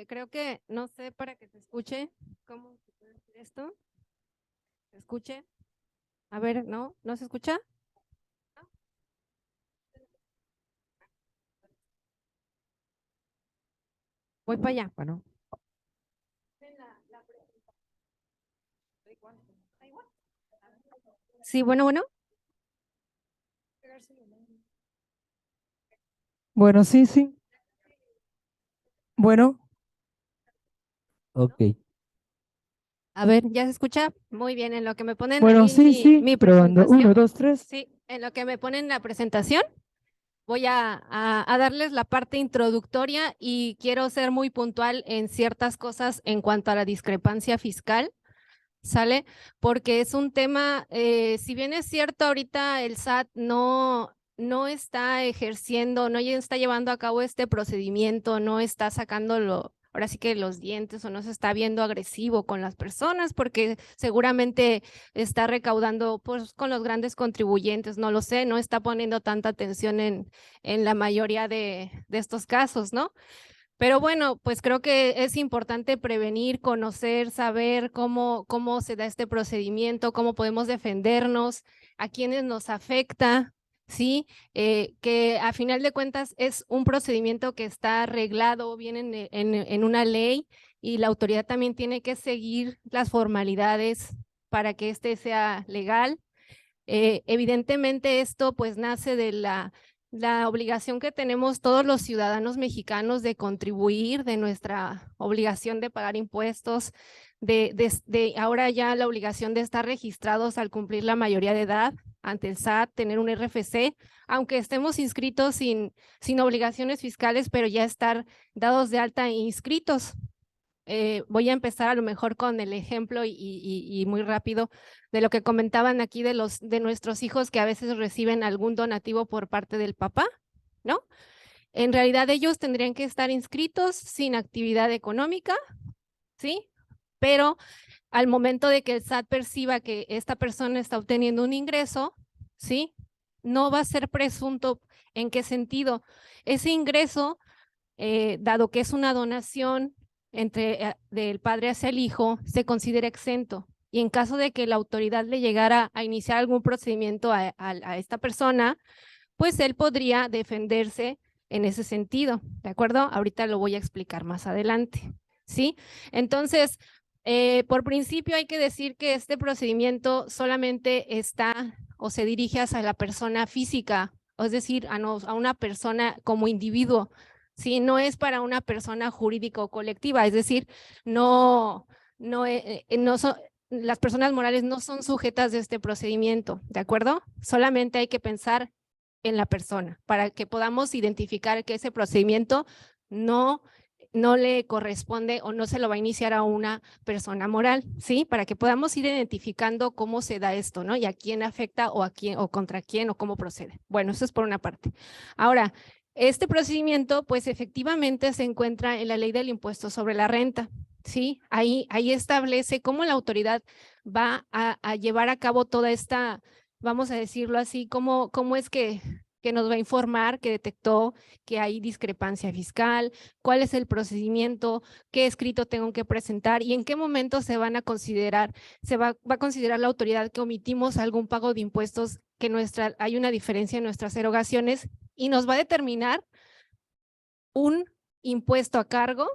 Creo que, no sé, para que se escuche, ¿cómo se puede hacer esto? ¿Se escuche? A ver, ¿no? ¿No se escucha? Voy para allá. Bueno. Sí, bueno, bueno. Bueno, sí, sí. Bueno, ok. A ver, ¿ya se escucha? Muy bien, en lo que me ponen Bueno, ahí sí, sí. mi Probando. presentación. Uno, dos, tres. Sí, en lo que me ponen la presentación, voy a darles la parte introductoria y quiero ser muy puntual en ciertas cosas en cuanto a la discrepancia fiscal. ¿Sale? Porque es un tema, si bien es cierto, ahorita el SAT no está ejerciendo, no está llevando a cabo este procedimiento, no está sacándolo, ahora sí que los dientes o no se está viendo agresivo con las personas porque seguramente está recaudando pues con los grandes contribuyentes, no lo sé, no está poniendo tanta atención en la mayoría de estos casos, ¿no? Pero bueno, pues creo que es importante prevenir, conocer, saber cómo se da este procedimiento, cómo podemos defendernos, a quiénes nos afecta, ¿sí? Que a final de cuentas es un procedimiento que está arreglado, viene en una ley y la autoridad también tiene que seguir las formalidades para que este sea legal. Evidentemente esto pues nace de la obligación que tenemos todos los ciudadanos mexicanos de contribuir, de nuestra obligación de pagar impuestos, de ahora ya la obligación de estar registrados al cumplir la mayoría de edad ante el SAT, tener un RFC, aunque estemos inscritos sin obligaciones fiscales, pero ya estar dados de alta e inscritos. Voy a empezar a lo mejor con el ejemplo y muy rápido de lo que comentaban aquí de nuestros hijos que a veces reciben algún donativo por parte del papá, ¿no? En realidad ellos tendrían que estar inscritos sin actividad económica, ¿sí? Pero al momento de que el SAT perciba que esta persona está obteniendo un ingreso, ¿sí? No va a ser presunto. ¿En qué sentido? Ese ingreso, dado que es una donación del padre hacia el hijo, se considera exento. Y en caso de que la autoridad le llegara a iniciar algún procedimiento a esta persona, pues él podría defenderse en ese sentido, ¿de acuerdo? Ahorita lo voy a explicar más adelante, ¿sí? Entonces, por principio hay que decir que este procedimiento solamente está o se dirige hacia la persona física, es decir, a una persona como individuo, ¿sí? No es para una persona jurídica o colectiva, es decir, no son, las personas morales no son sujetas de este procedimiento, ¿de acuerdo? Solamente hay que pensar en la persona para que podamos identificar que ese procedimiento no le corresponde o no se lo va a iniciar a una persona moral, ¿sí? Para que podamos ir identificando cómo se da esto, ¿no? Y a quién afecta o a quién o contra quién o cómo procede. Bueno, eso es por una parte. Ahora, este procedimiento, pues efectivamente se encuentra en la ley del impuesto sobre la renta, ¿sí? Ahí establece cómo la autoridad va a llevar a cabo toda esta, vamos a decirlo así, cómo es que nos va a informar que detectó que hay discrepancia fiscal, cuál es el procedimiento, qué escrito tengo que presentar y en qué momento se van a considerar, va a considerar la autoridad que omitimos algún pago de impuestos, que hay una diferencia en nuestras erogaciones y nos va a determinar un impuesto a cargo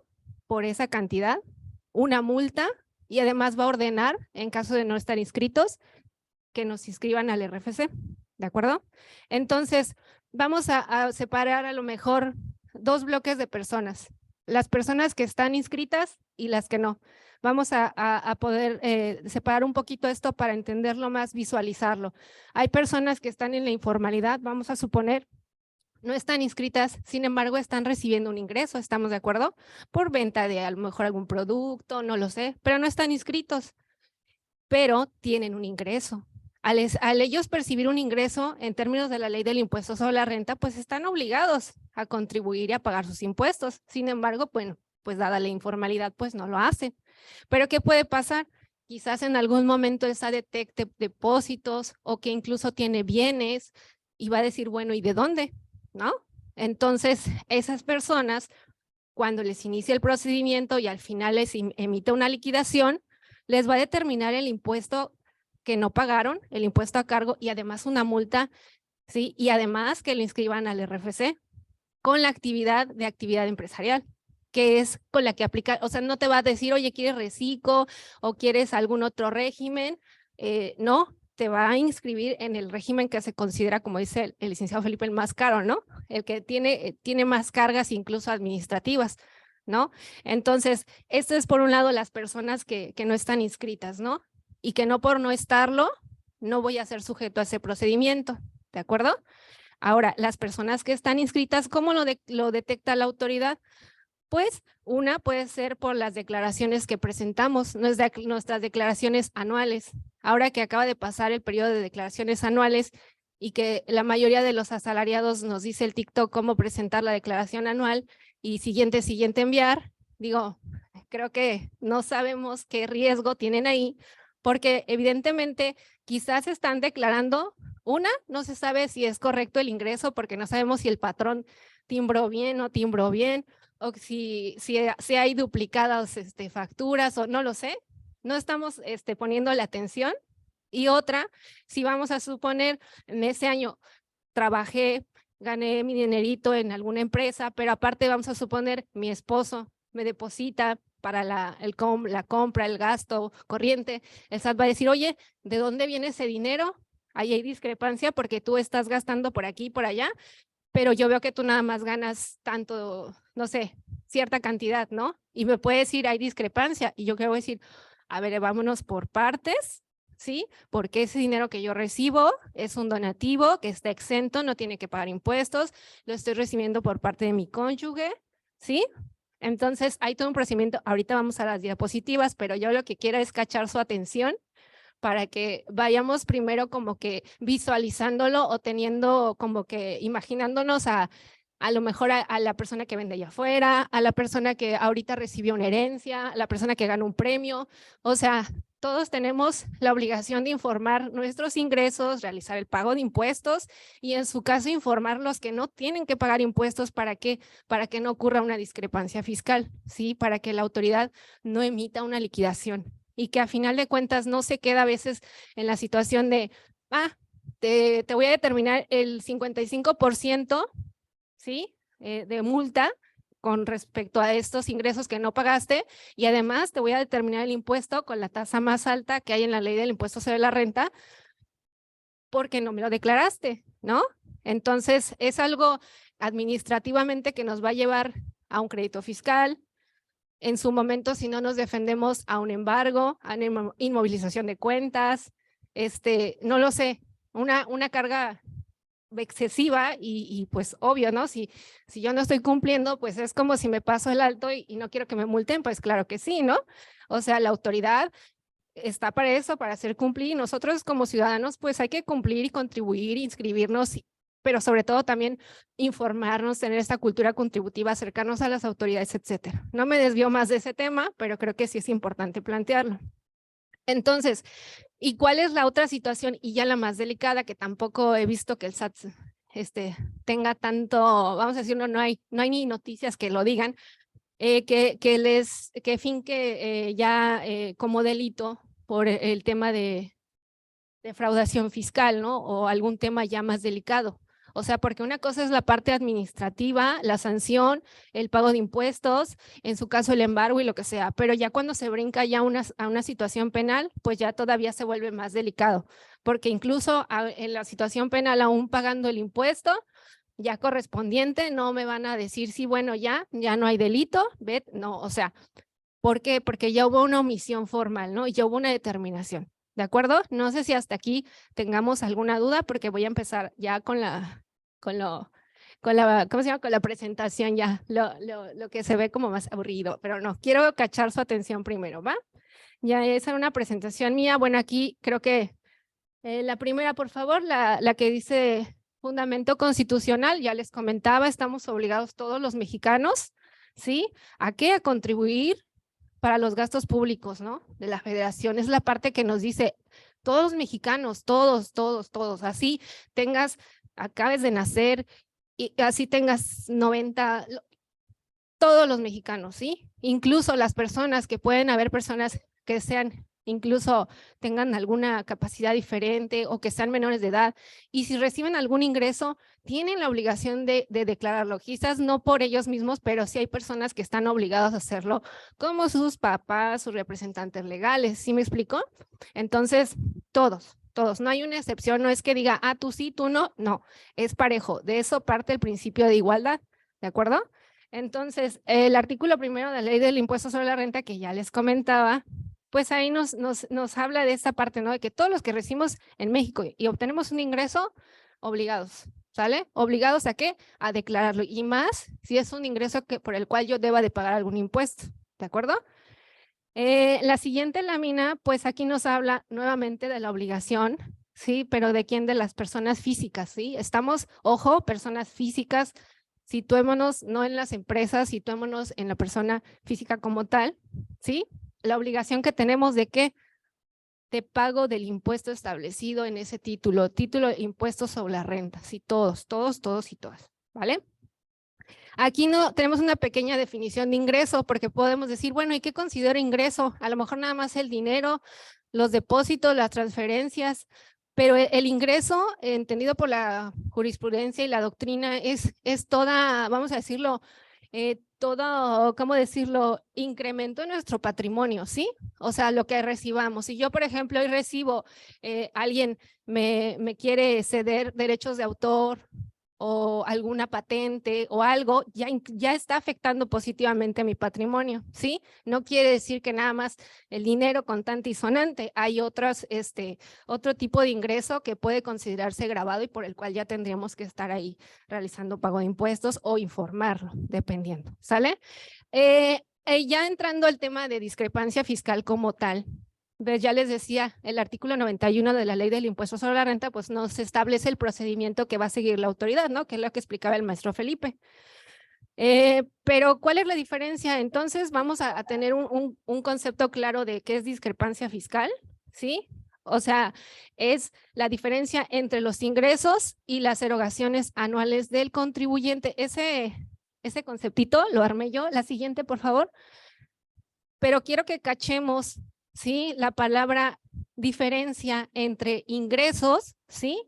por esa cantidad, una multa y además va a ordenar, en caso de no estar inscritos, que nos inscriban al RFC, ¿de acuerdo? Entonces, vamos a separar a lo mejor dos bloques de personas, las personas que están inscritas y las que no. Vamos a poder separar un poquito esto para entenderlo más, visualizarlo. Hay personas que están en la informalidad, vamos a suponer, no están inscritas, sin embargo, están recibiendo un ingreso, ¿estamos de acuerdo? Por venta de a lo mejor algún producto, no lo sé, pero no están inscritos, pero tienen un ingreso. Al ellos percibir un ingreso en términos de la ley del impuesto sobre la renta, pues están obligados a contribuir y a pagar sus impuestos. Sin embargo, bueno, pues dada la informalidad, pues no lo hacen. Pero ¿qué puede pasar? Quizás en algún momento esa detecte depósitos o que incluso tiene bienes y va a decir, bueno, ¿y de dónde? ¿No? Entonces, esas personas cuando les inicie el procedimiento y al final les emite una liquidación, les va a determinar el impuesto que no pagaron, el impuesto a cargo y además una multa, ¿sí? Y además que lo inscriban al RFC con la actividad empresarial, que es con la que aplica, o sea, no te va a decir, oye, ¿quieres reciclo o quieres algún otro régimen? No, te va a inscribir en el régimen que se considera, como dice el licenciado Felipe, el más caro, ¿no? El que tiene más cargas incluso administrativas, ¿no? Entonces, esto es por un lado las personas que no están inscritas, ¿no? Y que no por no estarlo, no voy a ser sujeto a ese procedimiento, ¿de acuerdo? Ahora, las personas que están inscritas, ¿cómo lo detecta la autoridad? Pues una puede ser por las declaraciones que presentamos, nuestras declaraciones anuales. Ahora que acaba de pasar el periodo de declaraciones anuales y que la mayoría de los asalariados nos dice el TikTok cómo presentar la declaración anual y siguiente enviar, digo, creo que no sabemos qué riesgo tienen ahí, porque evidentemente quizás están declarando, no se sabe si es correcto el ingreso porque no sabemos si el patrón timbró bien o timbró bien, o si hay duplicadas facturas o no lo sé, no estamos poniendo la atención. Y otra, si vamos a suponer en ese año trabajé, gané mi dinerito en alguna empresa, pero aparte vamos a suponer mi esposo me deposita para la compra, el gasto corriente, el SAT va a decir, oye, ¿de dónde viene ese dinero? Ahí hay discrepancia porque tú estás gastando por aquí y por allá, pero yo veo que tú nada más ganas tanto, no sé, cierta cantidad, ¿no? Y me puede decir, hay discrepancia, y yo quiero decir, a ver, vámonos por partes, ¿sí? Porque ese dinero que yo recibo es un donativo que está exento, no tiene que pagar impuestos, lo estoy recibiendo por parte de mi cónyuge, ¿sí? Entonces, hay todo un procedimiento, ahorita vamos a las diapositivas, pero yo lo que quiero es cachar su atención para que vayamos primero como que visualizándolo o teniendo como que imaginándonos a lo mejor a la persona que vende allá afuera, a la persona que ahorita recibió una herencia, a la persona que ganó un premio. O sea, todos tenemos la obligación de informar nuestros ingresos, realizar el pago de impuestos y en su caso informar los que no tienen que pagar impuestos para que no ocurra una discrepancia fiscal, ¿sí? Para que la autoridad no emita una liquidación y que a final de cuentas no se queda a veces en la situación de, te voy a determinar el 55%, ¿sí? De multa con respecto a estos ingresos que no pagaste y además te voy a determinar el impuesto con la tasa más alta que hay en la ley del impuesto sobre la renta porque no me lo declaraste, ¿no? Entonces es algo administrativamente que nos va a llevar a un crédito fiscal, en su momento si no nos defendemos a un embargo, a una inmovilización de cuentas, no lo sé, una carga excesiva y pues obvio, ¿no? Si yo no estoy cumpliendo, pues es como si me paso el alto y no quiero que me multen, pues claro que sí, ¿no? O sea, la autoridad está para eso, para hacer cumplir, y nosotros como ciudadanos pues hay que cumplir y contribuir, inscribirnos, pero sobre todo también informarnos, tener esta cultura contributiva, acercarnos a las autoridades, etcétera. No me desvío más de ese tema, pero creo que sí es importante plantearlo. Entonces, ¿y cuál es la otra situación y ya la más delicada que tampoco he visto que el SAT tenga tanto, vamos a decir, no hay ni noticias que lo digan, que finque ya como delito por el tema de defraudación fiscal, ¿no? O algún tema ya más delicado. O sea, porque una cosa es la parte administrativa, la sanción, el pago de impuestos, en su caso el embargo y lo que sea, pero ya cuando se brinca ya a una situación penal, pues ya todavía se vuelve más delicado, porque incluso en la situación penal, aún pagando el impuesto ya correspondiente, no me van a decir, sí, bueno, ya no hay delito, no, o sea, ¿por qué? Porque ya hubo una omisión formal, ¿no? Y ya hubo una determinación. ¿De acuerdo? No sé si hasta aquí tengamos alguna duda porque voy a empezar ya con ¿cómo se llama? Con la presentación ya, lo que se ve como más aburrido, pero no, quiero cachar su atención primero, ¿va? Ya esa era una presentación mía. Bueno, aquí creo que la primera, por favor, la que dice fundamento constitucional, ya les comentaba, estamos obligados todos los mexicanos, ¿sí? ¿A qué? A contribuir para los gastos públicos, ¿no? De la federación, es la parte que nos dice, todos los mexicanos, todos, así acabes de nacer y así tengas 90, todos los mexicanos, ¿sí? Incluso las personas que pueden haber personas que sean, incluso tengan alguna capacidad diferente o que sean menores de edad, y si reciben algún ingreso, tienen la obligación de declararlo. Quizás no por ellos mismos, pero sí hay personas que están obligadas a hacerlo, como sus papás, sus representantes legales, ¿sí me explico? Entonces, todos, no hay una excepción, no es que diga, ah, tú sí, tú no, no, es parejo. De eso parte el principio de igualdad, ¿de acuerdo? Entonces, el artículo primero de la ley del impuesto sobre la renta que ya les comentaba, pues ahí nos habla de esta parte, ¿no? De que todos los que recibimos en México y obtenemos un ingreso, obligados, ¿sale? ¿Obligados a qué? A declararlo, y más si es un ingreso por el cual yo deba de pagar algún impuesto, ¿de acuerdo? La siguiente lámina, pues aquí nos habla nuevamente de la obligación, ¿sí? Pero ¿de quién? De las personas físicas, ¿sí? Estamos, ojo, personas físicas, situémonos no en las empresas, situémonos en la persona física como tal, ¿sí? La obligación que tenemos de qué? De pago del impuesto establecido en ese título de impuesto sobre la renta, sí, todos y todas, ¿vale? Aquí no tenemos una pequeña definición de ingreso, porque podemos decir, bueno, ¿y qué considero ingreso? A lo mejor nada más el dinero, los depósitos, las transferencias, pero el ingreso, entendido por la jurisprudencia y la doctrina, es toda, vamos a decirlo, todo, ¿cómo decirlo? Incremento en nuestro patrimonio, ¿sí? O sea, lo que recibamos. Si yo, por ejemplo, hoy recibo, alguien me quiere ceder derechos de autor o alguna patente o algo, ya está afectando positivamente a mi patrimonio, ¿sí? No quiere decir que nada más el dinero contante y sonante, hay otro tipo de ingreso que puede considerarse grabado y por el cual ya tendríamos que estar ahí realizando pago de impuestos o informarlo, dependiendo, ¿sale? Ya entrando al tema de discrepancia fiscal como tal, ya les decía, el artículo 91 de la ley del impuesto sobre la renta, pues nos establece el procedimiento que va a seguir la autoridad, ¿no? Que es lo que explicaba el maestro Felipe. Pero ¿cuál es la diferencia? Entonces vamos a tener un concepto claro de qué es discrepancia fiscal, ¿sí? O sea, es la diferencia entre los ingresos y las erogaciones anuales del contribuyente. Ese conceptito lo armé yo. La siguiente, por favor. Pero quiero que cachemos, ¿sí? La palabra diferencia entre ingresos, ¿sí?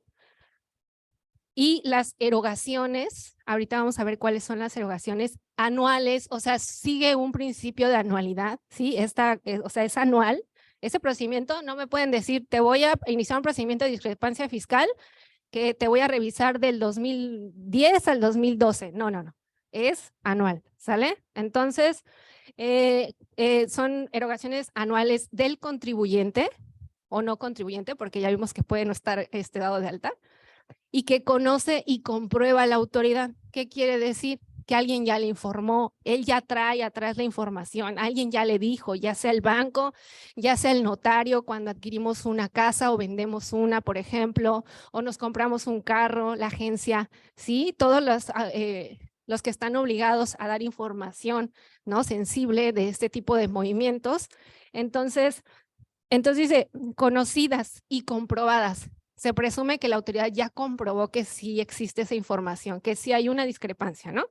Y las erogaciones, ahorita vamos a ver cuáles son las erogaciones anuales, o sea, sigue un principio de anualidad, ¿sí? O sea, es anual. Ese procedimiento, no me pueden decir, te voy a iniciar un procedimiento de discrepancia fiscal que te voy a revisar del 2010 al 2012. No, es anual, ¿sale? Entonces, son erogaciones anuales del contribuyente o no contribuyente, porque ya vimos que puede no estar dado de alta, y que conoce y comprueba la autoridad. ¿Qué quiere decir? Que alguien ya le informó, él ya trae atrás la información, alguien ya le dijo, ya sea el banco, ya sea el notario cuando adquirimos una casa o vendemos una, por ejemplo, o nos compramos un carro, la agencia, ¿sí? Todos los que están obligados a dar información, ¿no? Sensible de este tipo de movimientos. Entonces dice, conocidas y comprobadas. Se presume que la autoridad ya comprobó que sí existe esa información, que sí hay una discrepancia, ¿no?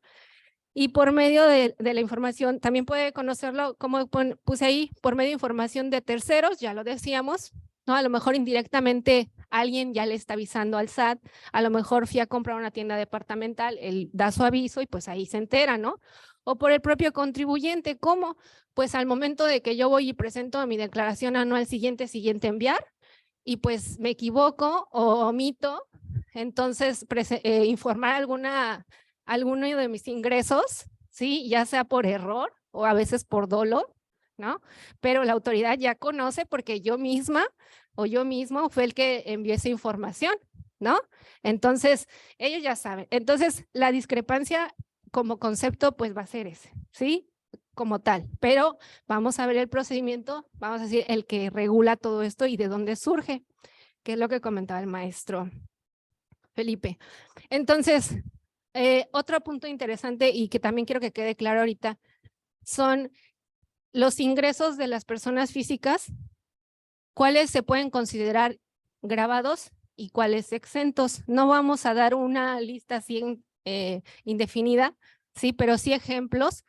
Y por medio de la información, también puede conocerlo, como puse ahí, por medio de información de terceros, ya lo decíamos, ¿no? A lo mejor indirectamente alguien ya le está avisando al SAT, a lo mejor fui a comprar una tienda departamental, él da su aviso y pues ahí se entera, ¿no? O por el propio contribuyente, ¿cómo? Pues al momento de que yo voy y presento mi declaración anual siguiente enviar, y pues me equivoco o omito, entonces informar alguno de mis ingresos, ¿sí? Ya sea por error o a veces por dolo, ¿no? Pero la autoridad ya conoce porque yo misma o yo mismo fue el que envió esa información, ¿no? Entonces, ellos ya saben. Entonces, la discrepancia como concepto, pues va a ser ese, ¿sí? Como tal, pero vamos a ver el procedimiento, vamos a decir el que regula todo esto y de dónde surge, que es lo que comentaba el maestro Felipe. Entonces, otro punto interesante y que también quiero que quede claro ahorita, son los ingresos de las personas físicas, cuáles se pueden considerar grabados y cuáles exentos. No vamos a dar una lista así indefinida, sí, pero sí ejemplos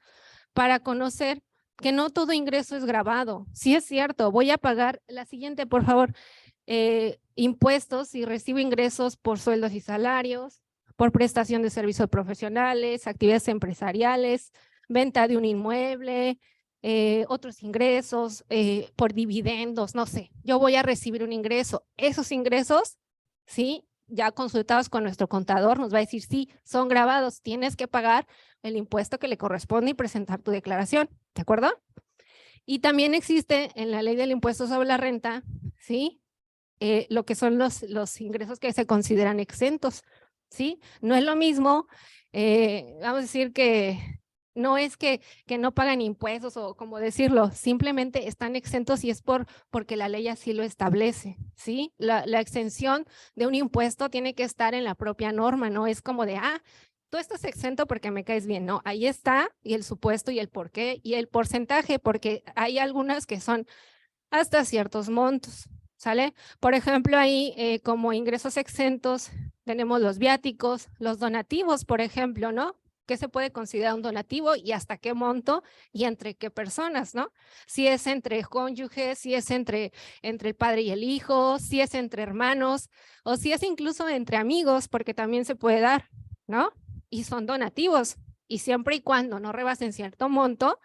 para conocer que no todo ingreso es grabado. Sí es cierto, voy a pagar la siguiente, por favor, impuestos si recibo ingresos por sueldos y salarios, por prestación de servicios profesionales, actividades empresariales, venta de un inmueble, otros ingresos, por dividendos, no sé. Yo voy a recibir un ingreso. Esos ingresos, ¿sí? Ya consultados con nuestro contador, nos va a decir, sí, son grabados, tienes que pagar el impuesto que le corresponde y presentar tu declaración, ¿de acuerdo? Y también existe en la ley del impuesto sobre la renta, ¿sí? Lo que son los ingresos que se consideran exentos, ¿sí? No es lo mismo, vamos a decir que no es que no pagan impuestos o como decirlo, simplemente están exentos y es porque la ley así lo establece, ¿sí? La exención de un impuesto tiene que estar en la propia norma, no es como de, tú estás exento porque me caes bien, no, ahí está y el supuesto y el por qué y el porcentaje, porque hay algunas que son hasta ciertos montos, ¿sale? Por ejemplo, ahí como ingresos exentos tenemos los viáticos, los donativos, por ejemplo, ¿no? ¿Qué se puede considerar un donativo y hasta qué monto y entre qué personas, ¿no? Si es entre cónyuges, si es entre el padre y el hijo, si es entre hermanos o si es incluso entre amigos, porque también se puede dar, ¿no? Y son donativos y siempre y cuando no rebasen cierto monto,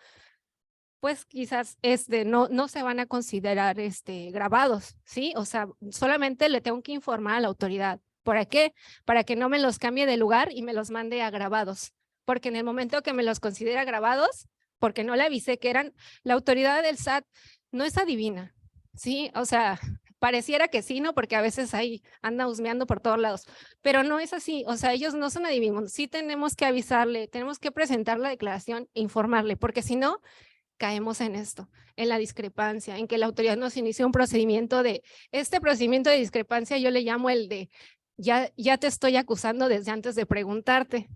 pues quizás no se van a considerar grabados, ¿sí? O sea, solamente le tengo que informar a la autoridad. ¿Para qué? Para que no me los cambie de lugar y me los mande a grabados. Porque en el momento que me los considera grabados, porque no le avisé que eran, la autoridad del SAT no es adivina, ¿sí? O sea, pareciera que sí, ¿no? Porque a veces ahí anda husmeando por todos lados, pero no es así. O sea, ellos no son adivinos. Sí tenemos que avisarle, tenemos que presentar la declaración e informarle, porque si no, caemos en esto, en la discrepancia, en que la autoridad nos inicia un procedimiento este procedimiento de discrepancia yo le llamo el de, ya te estoy acusando desde antes de preguntarte.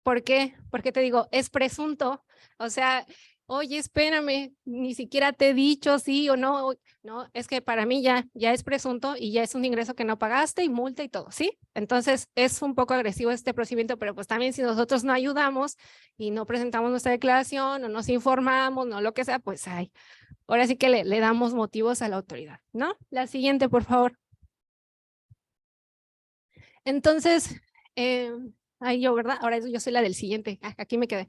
¿Por qué? Porque te digo, es presunto, o sea, oye, espérame, ni siquiera te he dicho sí o no, no, es que para mí ya es presunto y ya es un ingreso que no pagaste y multa y todo, ¿sí? Entonces es un poco agresivo este procedimiento, pero pues también si nosotros no ayudamos y no presentamos nuestra declaración o nos informamos, no lo que sea, pues ahora sí que le damos motivos a la autoridad, ¿no? La siguiente, por favor. Entonces, ahí yo, ¿verdad? Ahora yo soy la del siguiente, aquí me quedé.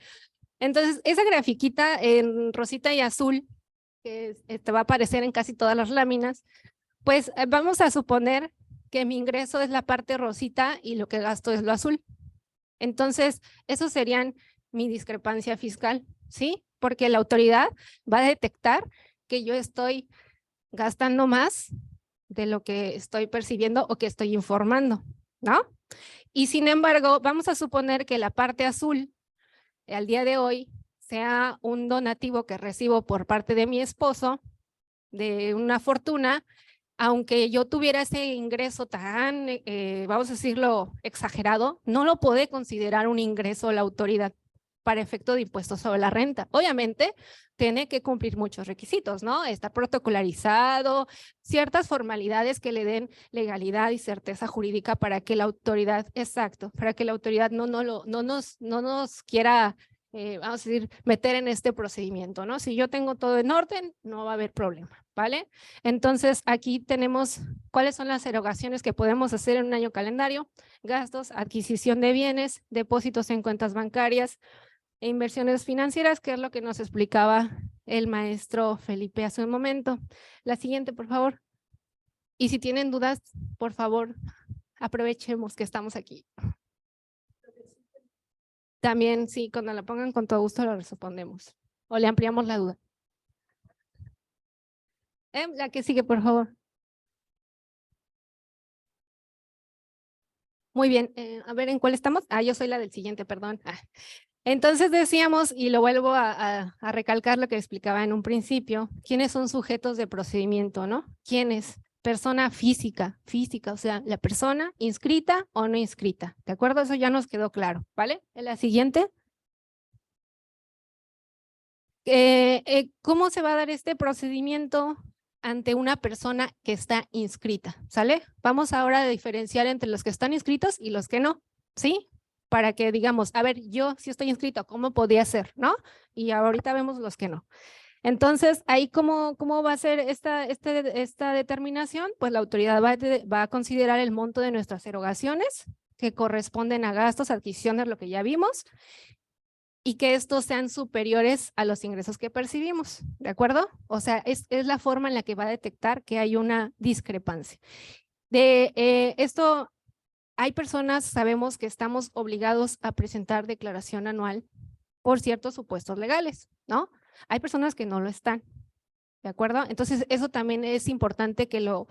Entonces, esa grafiquita en rosita y azul, que te va a aparecer en casi todas las láminas, pues vamos a suponer que mi ingreso es la parte rosita y lo que gasto es lo azul. Entonces, eso serían mi discrepancia fiscal, ¿sí? Porque la autoridad va a detectar que yo estoy gastando más de lo que estoy percibiendo o que estoy informando, ¿no? Y sin embargo, vamos a suponer que la parte azul al día de hoy sea un donativo que recibo por parte de mi esposo de una fortuna, aunque yo tuviera ese ingreso tan, vamos a decirlo, exagerado, no lo puede considerar un ingreso la autoridad para efecto de impuestos sobre la renta. Obviamente, tiene que cumplir muchos requisitos, ¿no? Estar protocolarizado, ciertas formalidades que le den legalidad y certeza jurídica para que la autoridad, exacto, para que la autoridad no nos quiera, vamos a decir, meter en este procedimiento, ¿no? Si yo tengo todo en orden, no va a haber problema, ¿vale? Entonces, aquí tenemos cuáles son las erogaciones que podemos hacer en un año calendario: gastos, adquisición de bienes, depósitos en cuentas bancarias e inversiones financieras, que es lo que nos explicaba el maestro Felipe hace un momento. La siguiente, por favor. Y si tienen dudas, por favor, aprovechemos que estamos aquí. También, sí, cuando la pongan con todo gusto lo respondemos o le ampliamos la duda. La que sigue, por favor. Muy bien, a ver, ¿en cuál estamos? Yo soy la del siguiente, perdón. Entonces decíamos, y lo vuelvo a recalcar lo que explicaba en un principio, ¿quiénes son sujetos de procedimiento, no? ¿Quiénes? Persona física, o sea, la persona inscrita o no inscrita, ¿de acuerdo? Eso ya nos quedó claro, ¿vale? En la siguiente. ¿Cómo se va a dar este procedimiento ante una persona que está inscrita? ¿Sale? Vamos ahora a diferenciar entre los que están inscritos y los que no, ¿sí? para que digamos, a ver, yo sí estoy inscrito, ¿cómo podía ser? ¿No? Y ahorita vemos los que no. Entonces, ahí cómo va a ser esta determinación, pues la autoridad va a considerar el monto de nuestras erogaciones que corresponden a gastos, adquisiciones, lo que ya vimos, y que estos sean superiores a los ingresos que percibimos, ¿de acuerdo? O sea, es la forma en la que va a detectar que hay una discrepancia. Esto, hay personas, sabemos que estamos obligados a presentar declaración anual por ciertos supuestos legales, ¿no? Hay personas que no lo están, ¿de acuerdo? Entonces, eso también es importante que lo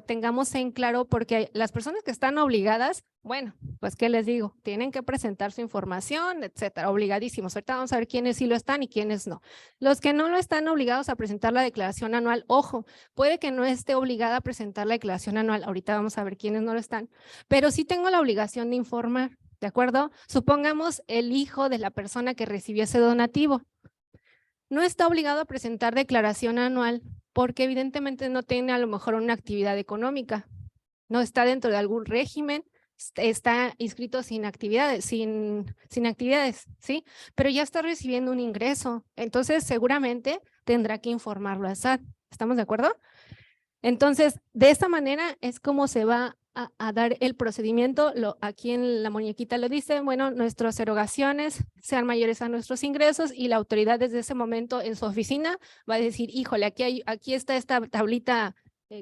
tengamos en claro, porque las personas que están obligadas, bueno, pues, ¿qué les digo? Tienen que presentar su información, etcétera, obligadísimos. Ahorita vamos a ver quiénes sí lo están y quiénes no. Los que no lo están obligados a presentar la declaración anual, ojo, puede que no esté obligada a presentar la declaración anual, ahorita vamos a ver quiénes no lo están, pero sí tengo la obligación de informar, ¿de acuerdo? Supongamos el hijo de la persona que recibió ese donativo. No está obligado a presentar declaración anual porque evidentemente no tiene a lo mejor una actividad económica, no está dentro de algún régimen, está inscrito sin actividades, ¿sí? Pero ya está recibiendo un ingreso, entonces seguramente tendrá que informarlo a SAT. ¿Estamos de acuerdo? Entonces, de esta manera es como se va a dar el procedimiento. Aquí en la muñequita lo dice, bueno, nuestras erogaciones sean mayores a nuestros ingresos y la autoridad desde ese momento en su oficina va a decir, híjole, aquí está esta tablita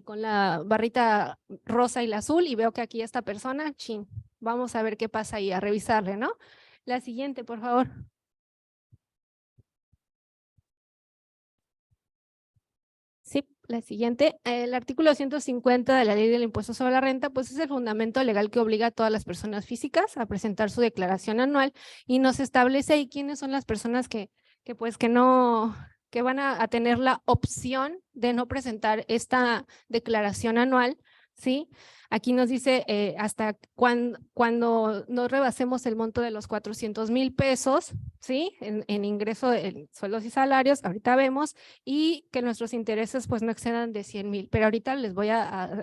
con la barrita rosa y la azul y veo que aquí esta persona, chin, vamos a ver qué pasa ahí, a revisarle, ¿no? La siguiente, por favor. Sí, la siguiente. El artículo 150 de la Ley del Impuesto sobre la Renta, pues es el fundamento legal que obliga a todas las personas físicas a presentar su declaración anual y nos establece ahí quiénes son las personas que van a tener la opción de no presentar esta declaración anual, ¿sí? Aquí nos dice hasta cuando no rebasemos el monto de los 400,000 pesos, ¿sí? En ingreso en sueldos y salarios, ahorita vemos, y que nuestros intereses pues no excedan de 100,000. Pero ahorita les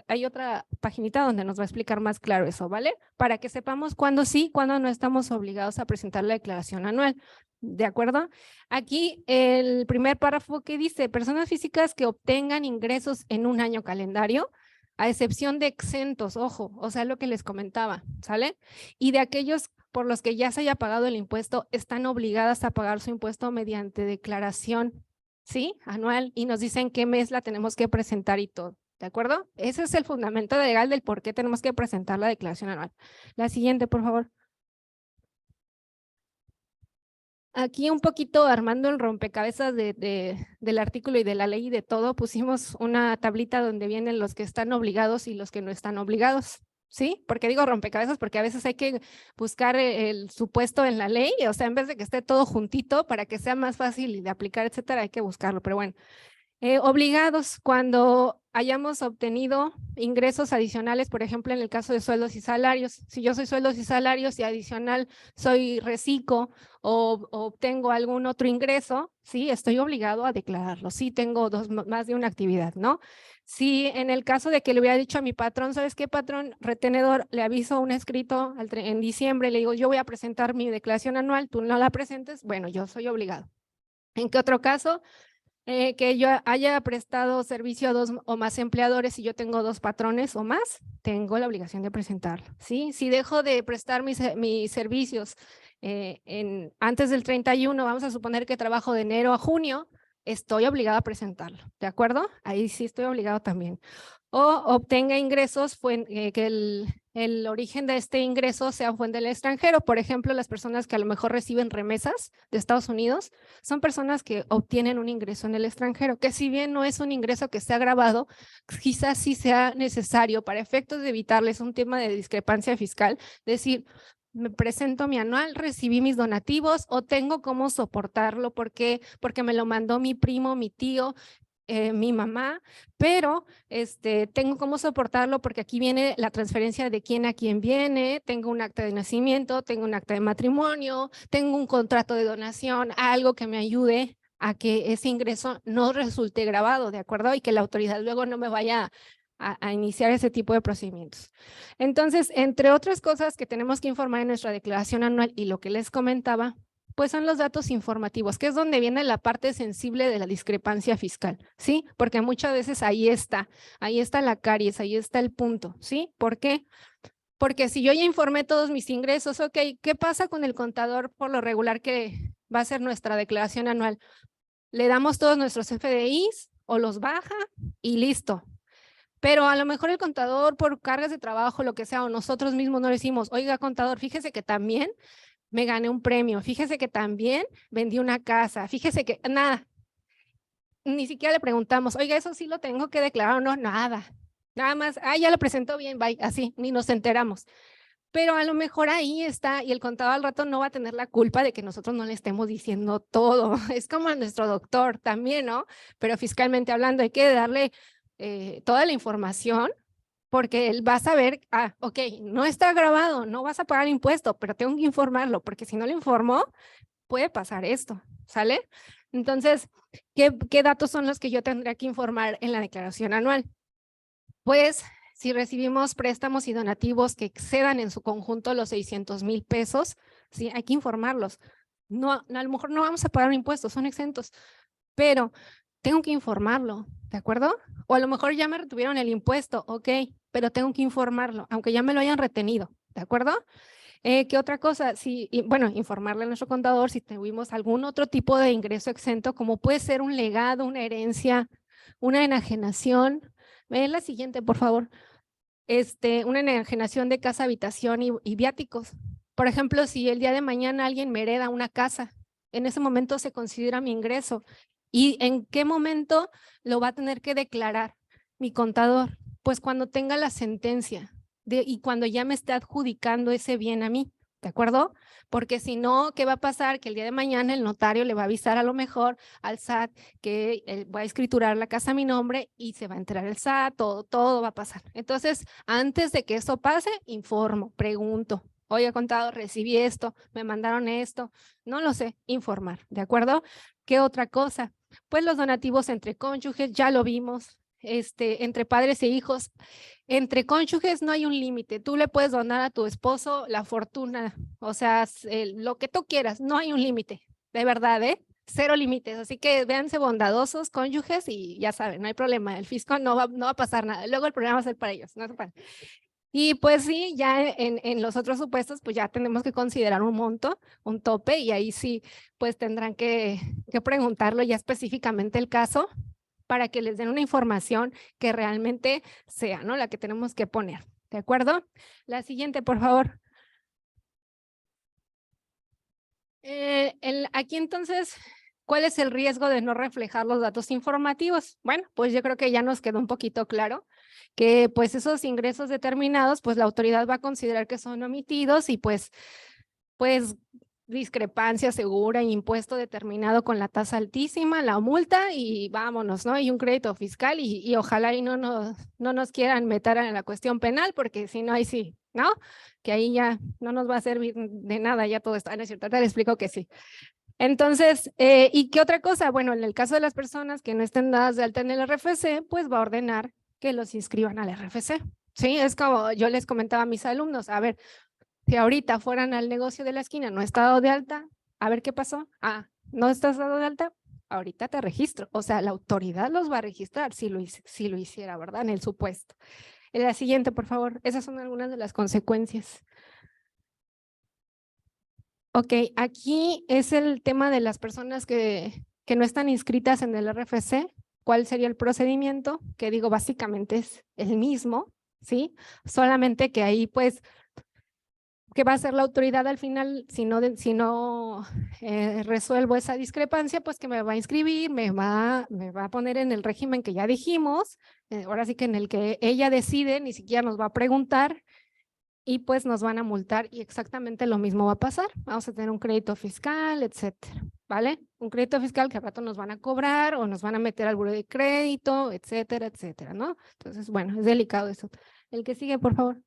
hay otra paginita donde nos va a explicar más claro eso, ¿vale? Para que sepamos cuándo sí, cuándo no estamos obligados a presentar la declaración anual. ¿De acuerdo? Aquí el primer párrafo que dice, personas físicas que obtengan ingresos en un año calendario, a excepción de exentos, ojo, o sea, lo que les comentaba, ¿sale? Y de aquellos por los que ya se haya pagado el impuesto, están obligadas a pagar su impuesto mediante declaración, ¿sí? Anual, y nos dicen qué mes la tenemos que presentar y todo, ¿de acuerdo? Ese es el fundamento legal del por qué tenemos que presentar la declaración anual. La siguiente, por favor. Aquí un poquito armando el rompecabezas del artículo y de la ley y de todo, pusimos una tablita donde vienen los que están obligados y los que no están obligados, ¿sí? Porque digo rompecabezas porque a veces hay que buscar el supuesto en la ley, o sea, en vez de que esté todo juntito para que sea más fácil de aplicar, etcétera, hay que buscarlo, pero bueno. Obligados cuando hayamos obtenido ingresos adicionales, por ejemplo, en el caso de sueldos y salarios. Si yo soy sueldos y salarios y adicional soy reciclo o obtengo algún otro ingreso, sí, estoy obligado a declararlo. Sí, tengo más de una actividad, ¿no? Si en el caso de que le hubiera dicho a mi patrón, ¿sabes qué, patrón? Retenedor, le aviso un escrito en diciembre, le digo, yo voy a presentar mi declaración anual, tú no la presentes, bueno, yo soy obligado. ¿En qué otro caso? Que yo haya prestado servicio a 2 o más empleadores y yo tengo 2 patrones o más, tengo la obligación de presentarlo, ¿sí? Si dejo de prestar mis servicios antes del 31, vamos a suponer que trabajo de enero a junio, estoy obligada a presentarlo, ¿de acuerdo? Ahí sí estoy obligado también. O obtenga ingresos, que el origen de este ingreso sea fuente del extranjero. Por ejemplo, las personas que a lo mejor reciben remesas de Estados Unidos son personas que obtienen un ingreso en el extranjero, que si bien no es un ingreso que sea grabado, quizás sí sea necesario para efectos de evitarles un tema de discrepancia fiscal, decir, me presento mi anual, recibí mis donativos o tengo cómo soportarlo porque me lo mandó mi primo, mi tío, mi mamá, pero tengo cómo soportarlo porque aquí viene la transferencia de quién a quién viene, tengo un acta de nacimiento, tengo un acta de matrimonio, tengo un contrato de donación, algo que me ayude a que ese ingreso no resulte grabado, ¿de acuerdo? Y que la autoridad luego no me vaya a iniciar ese tipo de procedimientos. Entonces, entre otras cosas que tenemos que informar en nuestra declaración anual y lo que les comentaba, pues son los datos informativos, que es donde viene la parte sensible de la discrepancia fiscal, ¿sí? Porque muchas veces ahí está la caries, ahí está el punto, ¿sí? ¿Por qué? Porque si yo ya informé todos mis ingresos, ok, ¿qué pasa con el contador por lo regular que va a ser nuestra declaración anual? Le damos todos nuestros FDIs o los baja y listo. Pero a lo mejor el contador por cargas de trabajo, lo que sea, o nosotros mismos no le decimos, oiga contador, fíjese que también me gané un premio, fíjese que también vendí una casa, fíjese que nada, ni siquiera le preguntamos, oiga, eso sí lo tengo que declarar o no, nada más, ya lo presentó bien, bye, así, ni nos enteramos. Pero a lo mejor ahí está y el contador al rato no va a tener la culpa de que nosotros no le estemos diciendo todo. Es como a nuestro doctor también, ¿no? Pero fiscalmente hablando hay que darle toda la información porque él va a saber, ok, no está grabado, no vas a pagar impuesto, pero tengo que informarlo porque si no lo informó, puede pasar esto, ¿sale? Entonces, ¿qué datos son los que yo tendría que informar en la declaración anual? Pues si recibimos préstamos y donativos que excedan en su conjunto los 600,000 pesos, sí, hay que informarlos. No, a lo mejor no vamos a pagar impuestos, son exentos, pero tengo que informarlo, ¿de acuerdo? O a lo mejor ya me retuvieron el impuesto, ok, pero tengo que informarlo, aunque ya me lo hayan retenido, ¿de acuerdo? ¿Qué otra cosa? Bueno, informarle a nuestro contador si tuvimos algún otro tipo de ingreso exento, como puede ser un legado, una herencia, una enajenación. Ven la siguiente, por favor. Una enajenación de casa, habitación y viáticos. Por ejemplo, si el día de mañana alguien me hereda una casa, en ese momento se considera mi ingreso. ¿Y en qué momento lo va a tener que declarar mi contador? Pues cuando tenga la sentencia y cuando ya me esté adjudicando ese bien a mí, ¿de acuerdo? Porque si no, ¿qué va a pasar? Que el día de mañana el notario le va a avisar a lo mejor al SAT que va a escriturar la casa a mi nombre y se va a enterar el SAT, todo va a pasar. Entonces, antes de que eso pase, informo, pregunto. Oye, contador, recibí esto, me mandaron esto, no lo sé, informar, ¿de acuerdo? ¿Qué otra cosa? Pues los donativos entre cónyuges, ya lo vimos, entre padres e hijos. Entre cónyuges no hay un límite. Tú le puedes donar a tu esposo la fortuna, o sea, lo que tú quieras, no hay un límite, de verdad, ¿eh? Cero límites, así que véanse bondadosos, cónyuges, y ya saben, no hay problema, el fisco no va a pasar nada. Luego el problema va a ser para ellos, no es para... Y pues sí, ya en los otros supuestos, pues ya tenemos que considerar un monto, un tope, y ahí sí, pues tendrán que preguntarlo ya específicamente el caso para que les den una información que realmente sea, ¿no? La que tenemos que poner, ¿de acuerdo? La siguiente, por favor. Aquí entonces, ¿cuál es el riesgo de no reflejar los datos informativos? Bueno, pues yo creo que ya nos quedó un poquito claro que pues esos ingresos determinados, pues la autoridad va a considerar que son omitidos y pues discrepancia segura, impuesto determinado con la tasa altísima, la multa y vámonos, ¿no? Y un crédito fiscal y ojalá y no nos quieran meter en la cuestión penal porque si no, ahí sí, ¿no? Que ahí ya no nos va a servir de nada ya todo esto. No es cierto, te explico que sí. Entonces, ¿y qué otra cosa? Bueno, en el caso de las personas que no estén dadas de alta en el RFC, pues va a ordenar que los inscriban al RFC. Sí, es como yo les comentaba a mis alumnos, a ver, si ahorita fueran al negocio de la esquina, no está dado de alta, a ver qué pasó. ¿No estás dado de alta? Ahorita te registro. O sea, la autoridad los va a registrar si lo hiciera, ¿verdad? En el supuesto. En la siguiente, por favor. Esas son algunas de las consecuencias. Ok, aquí es el tema de las personas que no están inscritas en el RFC. ¿Cuál sería el procedimiento? Que digo, básicamente es el mismo, ¿sí? Solamente que ahí, pues, ¿qué va a hacer la autoridad al final si no resuelvo esa discrepancia? Pues que me va a inscribir, me va a poner en el régimen que ya dijimos, ahora sí que en el que ella decide, ni siquiera nos va a preguntar y pues nos van a multar y exactamente lo mismo va a pasar. Vamos a tener un crédito fiscal, etcétera, ¿vale? Un crédito fiscal que al rato nos van a cobrar o nos van a meter al buró de crédito, etcétera, etcétera, ¿no? Entonces, bueno, es delicado eso. El que sigue, por favor.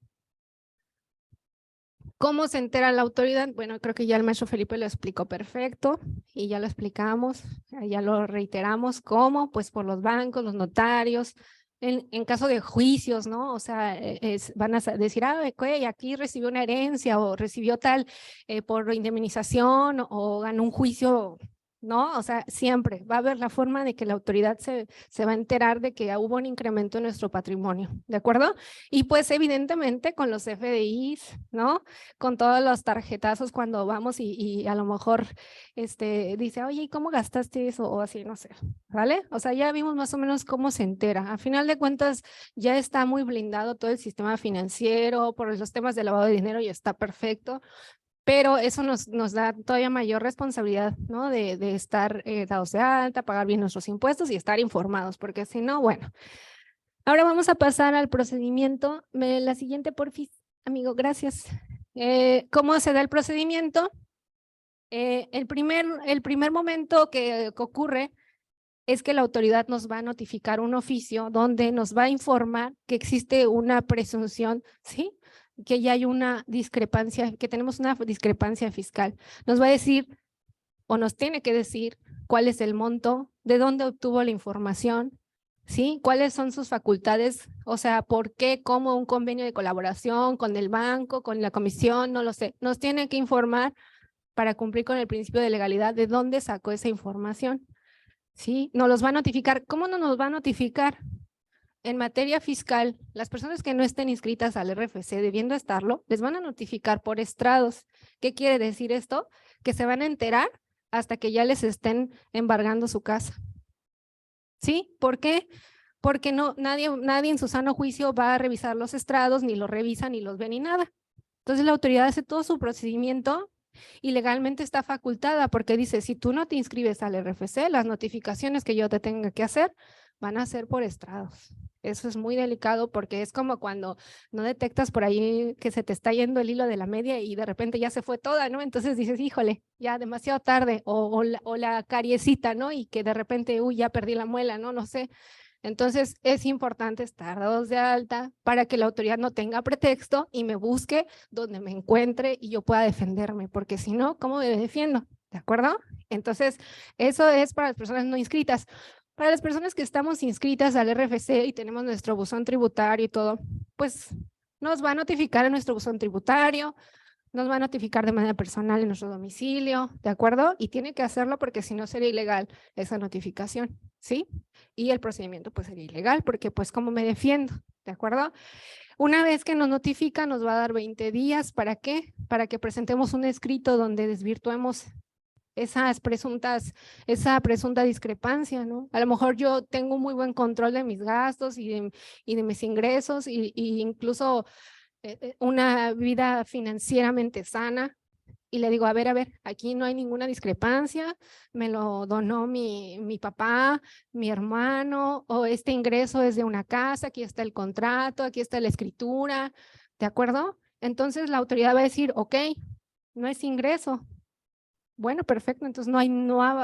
¿Cómo se entera la autoridad? Bueno, creo que ya el maestro Felipe lo explicó perfecto y ya lo explicamos, ya lo reiteramos. ¿Cómo? Pues por los bancos, los notarios, en caso de juicios, ¿no? O sea, van a decir, ah, ok, aquí recibió una herencia o recibió tal por indemnización o ganó un juicio, ¿no? O sea, siempre va a haber la forma de que la autoridad se va a enterar de que hubo un incremento en nuestro patrimonio, ¿de acuerdo? Y pues evidentemente con los FDIs, ¿no? Con todos los tarjetazos cuando vamos y a lo mejor dice, oye, ¿y cómo gastaste eso? O así, no sé, ¿vale? O sea, ya vimos más o menos cómo se entera. A final de cuentas, ya está muy blindado todo el sistema financiero por los temas de lavado de dinero y está perfecto, pero eso nos da todavía mayor responsabilidad, ¿no? De estar dados de alta, pagar bien nuestros impuestos y estar informados, porque si no, bueno. Ahora vamos a pasar al procedimiento. La siguiente, porfis, amigo, gracias. ¿Cómo se da el procedimiento? El primer momento que ocurre es que la autoridad nos va a notificar un oficio donde nos va a informar que existe una presunción, ¿sí? Que ya hay una discrepancia, que tenemos una discrepancia fiscal. Nos va a decir o nos tiene que decir cuál es el monto, de dónde obtuvo la información, ¿sí? ¿Cuáles son sus facultades? O sea, ¿por qué, cómo un convenio de colaboración con el banco, con la comisión? No lo sé. Nos tiene que informar para cumplir con el principio de legalidad de dónde sacó esa información. ¿Sí? Nos los va a notificar. ¿Cómo no nos va a notificar? En materia fiscal, las personas que no estén inscritas al RFC, debiendo estarlo, les van a notificar por estrados. ¿Qué quiere decir esto? Que se van a enterar hasta que ya les estén embargando su casa. ¿Sí? ¿Por qué? Porque nadie en su sano juicio va a revisar los estrados, ni los revisa, ni los ve, ni nada. Entonces la autoridad hace todo su procedimiento y legalmente está facultada porque dice, si tú no te inscribes al RFC, las notificaciones que yo te tenga que hacer van a ser por estrados. Eso es muy delicado porque es como cuando no detectas por ahí que se te está yendo el hilo de la media y de repente ya se fue toda, ¿no? Entonces dices, híjole, ya demasiado tarde, o la cariecita, ¿no? Y que de repente, uy, ya perdí la muela, ¿no? No sé. Entonces es importante estar dados de alta para que la autoridad no tenga pretexto y me busque donde me encuentre y yo pueda defenderme, porque si no, ¿cómo me defiendo? ¿De acuerdo? Entonces, eso es para las personas no inscritas. Para las personas que estamos inscritas al RFC y tenemos nuestro buzón tributario y todo, pues nos va a notificar en nuestro buzón tributario, nos va a notificar de manera personal en nuestro domicilio, ¿de acuerdo? Y tiene que hacerlo porque si no sería ilegal esa notificación, ¿sí? Y el procedimiento pues sería ilegal porque pues ¿cómo me defiendo? ¿De acuerdo? Una vez que nos notifica nos va a dar 20 días, ¿para qué? Para que presentemos un escrito donde desvirtuemos esa presunta discrepancia, ¿no? A lo mejor yo tengo un muy buen control de mis gastos y de mis ingresos y incluso una vida financieramente sana y le digo, a ver, aquí no hay ninguna discrepancia, me lo donó mi papá, mi hermano, o este ingreso es de una casa, aquí está el contrato, aquí está la escritura, ¿de acuerdo? Entonces la autoridad va a decir, ok, no es ingreso. Bueno, perfecto, entonces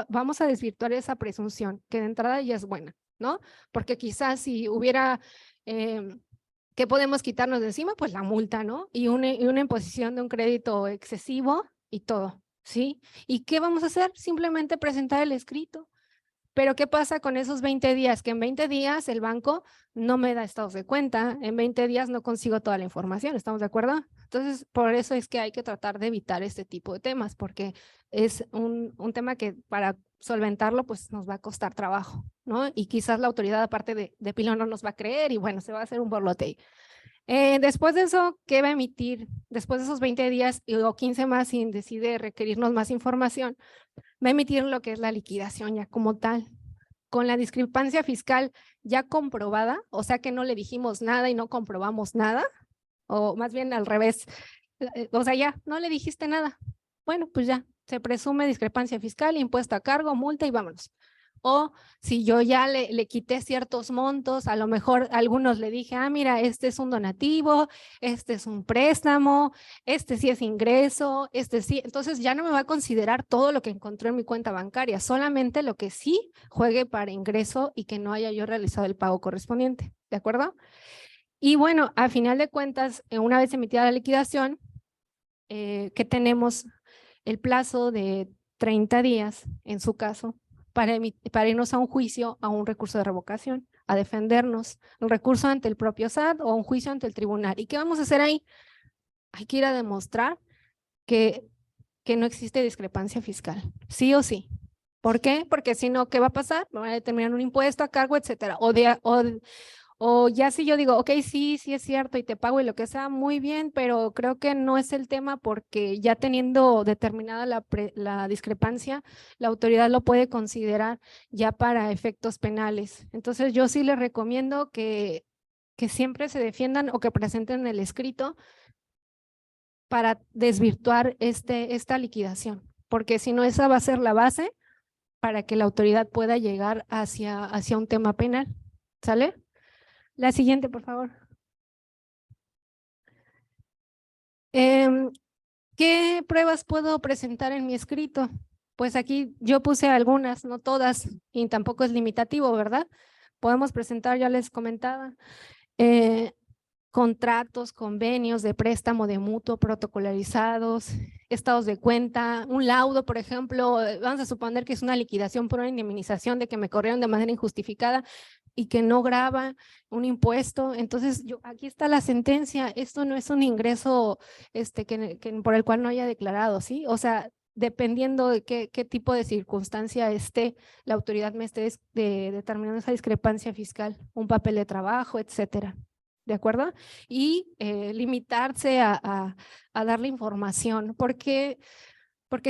vamos a desvirtuar esa presunción, que de entrada ya es buena, ¿no? Porque quizás si hubiera, ¿qué podemos quitarnos de encima? Pues la multa, ¿no? Y una imposición de un crédito excesivo y todo, ¿sí? ¿Y qué vamos a hacer? Simplemente presentar el escrito. Pero ¿qué pasa con esos 20 días? Que en 20 días el banco no me da estados de cuenta, en 20 días no consigo toda la información, ¿estamos de acuerdo? Entonces, por eso es que hay que tratar de evitar este tipo de temas, porque es un tema que para solventarlo, pues nos va a costar trabajo, ¿no? Y quizás la autoridad, aparte de pilón, no nos va a creer y bueno, se va a hacer un borlote. Después de eso, ¿qué va a emitir? Después de esos 20 días o 15 más, si decide requerirnos más información, va a emitir lo que es la liquidación ya como tal, con la discrepancia fiscal ya comprobada, o sea que no le dijimos nada y no comprobamos nada, o más bien al revés, o sea ya, no le dijiste nada. Bueno, pues ya, se presume discrepancia fiscal, impuesto a cargo, multa y vámonos. O si yo ya le quité ciertos montos, a lo mejor a algunos le dije, ah, mira, este es un donativo, este es un préstamo, este sí es ingreso, este sí. Entonces ya no me va a considerar todo lo que encontró en mi cuenta bancaria, solamente lo que sí juegue para ingreso y que no haya yo realizado el pago correspondiente. ¿De acuerdo? Y bueno, a final de cuentas, una vez emitida la liquidación, que tenemos el plazo de 30 días, en su caso, para irnos a un juicio, a un recurso de revocación, a defendernos, un recurso ante el propio SAT o un juicio ante el tribunal. ¿Y qué vamos a hacer ahí? Hay que ir a demostrar que no existe discrepancia fiscal, sí o sí. ¿Por qué? Porque si no, ¿qué va a pasar? Me van a determinar un impuesto a cargo, etcétera. O ya si yo digo, ok, sí es cierto y te pago y lo que sea, muy bien, pero creo que no es el tema porque ya teniendo determinada la discrepancia, la autoridad lo puede considerar ya para efectos penales. Entonces yo sí les recomiendo que siempre se defiendan o que presenten el escrito para desvirtuar esta liquidación, porque si no, esa va a ser la base para que la autoridad pueda llegar hacia un tema penal. ¿Sale? La siguiente, por favor. ¿Qué pruebas puedo presentar en mi escrito? Pues aquí yo puse algunas, no todas, y tampoco es limitativo, ¿verdad? Podemos presentar, ya les comentaba, contratos, convenios de préstamo de mutuo protocolarizados, estados de cuenta, un laudo, por ejemplo, vamos a suponer que es una liquidación por una indemnización de que me corrieron de manera injustificada y que no graba un impuesto. Entonces, aquí está la sentencia, esto no es un ingreso por el cual no haya declarado, ¿sí? O sea, dependiendo de qué tipo de circunstancia la autoridad me esté determinando esa discrepancia fiscal, un papel de trabajo, etcétera. ¿De acuerdo? Y limitarse a darle información, porque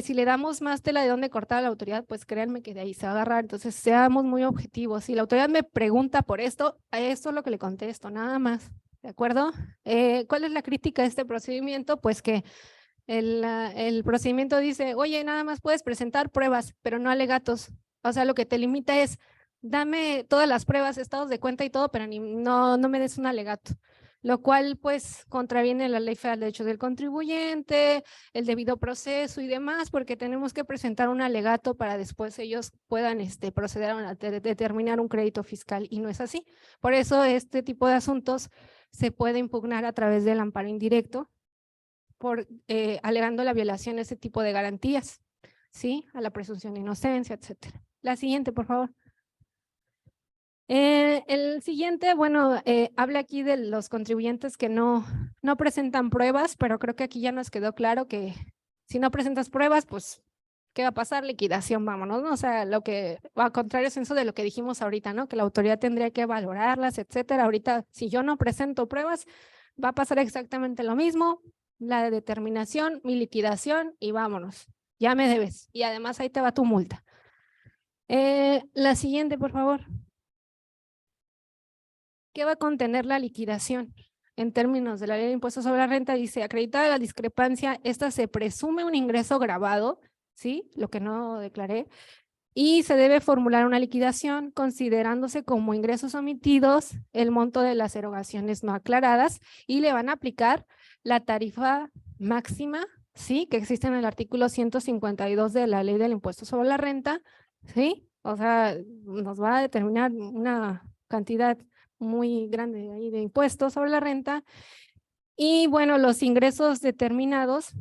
si le damos más tela de dónde cortar a la autoridad, pues créanme que de ahí se va a agarrar. Entonces, seamos muy objetivos. Si la autoridad me pregunta por esto, a esto es lo que le contesto, nada más. ¿De acuerdo? ¿Cuál es la crítica de este procedimiento? Pues que el procedimiento dice, oye, nada más puedes presentar pruebas, pero no alegatos. O sea, lo que te limita es, dame todas las pruebas, estados de cuenta y todo, pero no me des un alegato. Lo cual, pues, contraviene la Ley Federal de Derechos del Contribuyente, el debido proceso y demás, porque tenemos que presentar un alegato para después ellos puedan proceder a determinar un crédito fiscal, y no es así. Por eso, este tipo de asuntos se puede impugnar a través del amparo indirecto, alegando la violación de ese tipo de garantías, ¿sí? A la presunción de inocencia, etcétera. La siguiente, por favor. El siguiente, bueno, habla aquí de los contribuyentes que no presentan pruebas, pero creo que aquí ya nos quedó claro que si no presentas pruebas, pues, ¿qué va a pasar? Liquidación, vámonos, ¿no? O sea, lo que, a contrario censo de lo que dijimos ahorita, ¿no? Que la autoridad tendría que valorarlas, etcétera. Ahorita, si yo no presento pruebas, va a pasar exactamente lo mismo, la de determinación, mi liquidación y vámonos, ya me debes. Y además ahí te va tu multa. La siguiente, por favor. ¿Qué va a contener la liquidación? En términos de la Ley de Impuestos sobre la Renta, dice, acreditada la discrepancia, esta se presume un ingreso grabado, ¿sí? Lo que no declaré, y se debe formular una liquidación considerándose como ingresos omitidos el monto de las erogaciones no aclaradas, y le van a aplicar la tarifa máxima, ¿sí? Que existe en el artículo 152 de la Ley del Impuesto sobre la Renta, ¿sí? O sea, nos va a determinar una cantidad muy grande ahí de impuestos sobre la renta. Y bueno, los ingresos determinados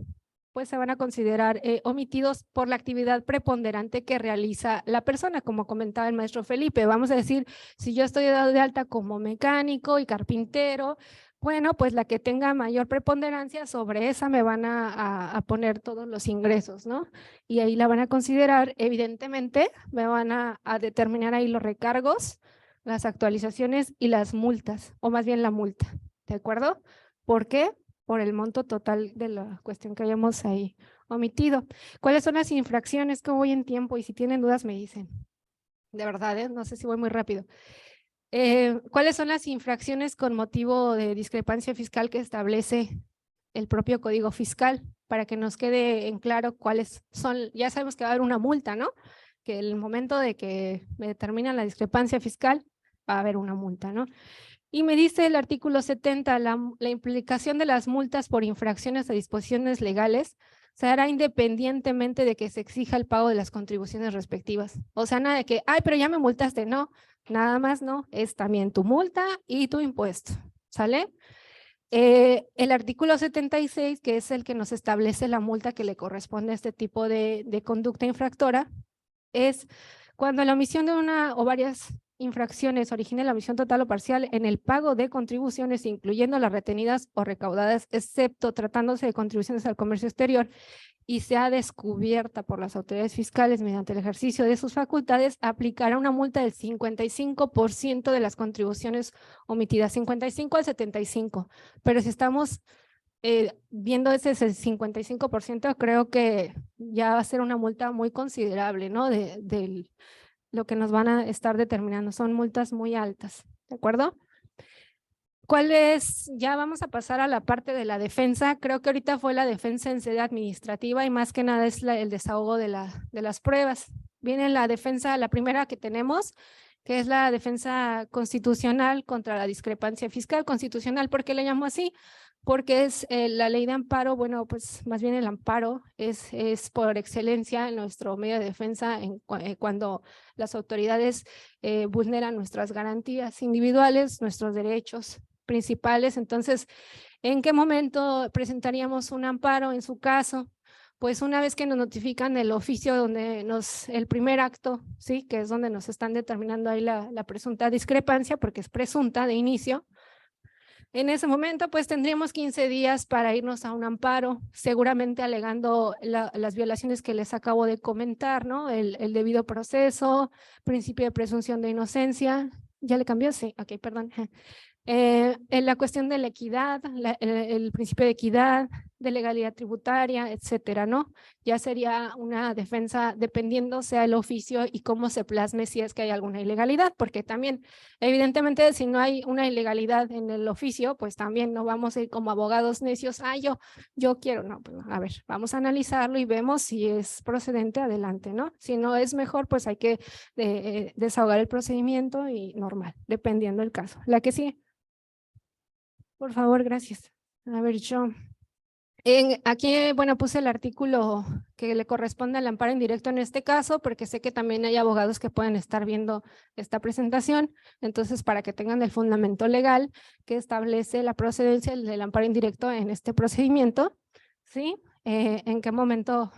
pues se van a considerar omitidos por la actividad preponderante que realiza la persona, como comentaba el maestro Felipe. Vamos a decir, si yo estoy dado de alta como mecánico y carpintero, bueno, pues la que tenga mayor preponderancia, sobre esa me van a poner todos los ingresos, ¿no? Y ahí la van a considerar, evidentemente, me van a determinar ahí los recargos, las actualizaciones y las multas, o más bien la multa, ¿de acuerdo? ¿Por qué? Por el monto total de la cuestión que hayamos ahí omitido. ¿Cuáles son las infracciones? ¿Cómo voy en tiempo? Y si tienen dudas me dicen. De verdad, no sé si voy muy rápido. ¿Cuáles son las infracciones con motivo de discrepancia fiscal que establece el propio Código Fiscal? Para que nos quede en claro cuáles son. Ya sabemos que va a haber una multa, ¿no? Que el momento de que me determinan la discrepancia fiscal va a haber una multa, ¿no? Y me dice el artículo 70, la implicación de las multas por infracciones a disposiciones legales se hará independientemente de que se exija el pago de las contribuciones respectivas. O sea, nada de que, ay, pero ya me multaste, no, nada más no, es también tu multa y tu impuesto, ¿sale? El artículo 76, que es el que nos establece la multa que le corresponde a este tipo de conducta infractora, es Cuando la omisión de una o varias infracciones origine la omisión total o parcial en el pago de contribuciones, incluyendo las retenidas o recaudadas, excepto tratándose de contribuciones al comercio exterior, y sea descubierta por las autoridades fiscales mediante el ejercicio de sus facultades, aplicará una multa del 55% de las contribuciones omitidas, 55 al 75%. Pero si estamos viendo ese 55%, creo que ya va a ser una multa muy considerable, ¿no? De lo que nos van a estar determinando. Son multas muy altas, ¿de acuerdo? ¿Cuál es? Ya vamos a pasar a la parte de la defensa. Creo que ahorita fue la defensa en sede administrativa y más que nada es el desahogo de las pruebas. Viene la defensa, la primera que tenemos, que es la defensa constitucional contra la discrepancia fiscal. Constitucional, ¿por qué le llamo así? Porque es la ley de amparo, bueno, pues más bien el amparo es por excelencia nuestro medio de defensa cuando las autoridades vulneran nuestras garantías individuales, nuestros derechos principales. Entonces, ¿en qué momento presentaríamos un amparo en su caso? Pues una vez que nos notifican el oficio donde el primer acto, ¿sí? Que es donde nos están determinando ahí la presunta discrepancia, porque es presunta de inicio. En ese momento, pues tendríamos 15 días para irnos a un amparo, seguramente alegando las violaciones que les acabo de comentar, ¿no? El debido proceso, principio de presunción de inocencia. ¿Ya le cambió? Sí, ok, perdón. En la cuestión de la equidad, el principio de equidad, de legalidad tributaria, etcétera, ¿no? Ya sería una defensa dependiendo sea el oficio y cómo se plasme si es que hay alguna ilegalidad, porque también, evidentemente, si no hay una ilegalidad en el oficio, pues también no vamos a ir como abogados necios, yo quiero, no, pues, a ver, vamos a analizarlo y vemos si es procedente, adelante, ¿no? Si no es mejor, pues hay que desahogar el procedimiento y normal, dependiendo del caso. La que sigue. Por favor, gracias. A ver, aquí, bueno, puse el artículo que le corresponde al amparo indirecto en este caso, porque sé que también hay abogados que pueden estar viendo esta presentación. Entonces, para que tengan el fundamento legal que establece la procedencia del amparo indirecto en este procedimiento, ¿sí? ¿En qué momento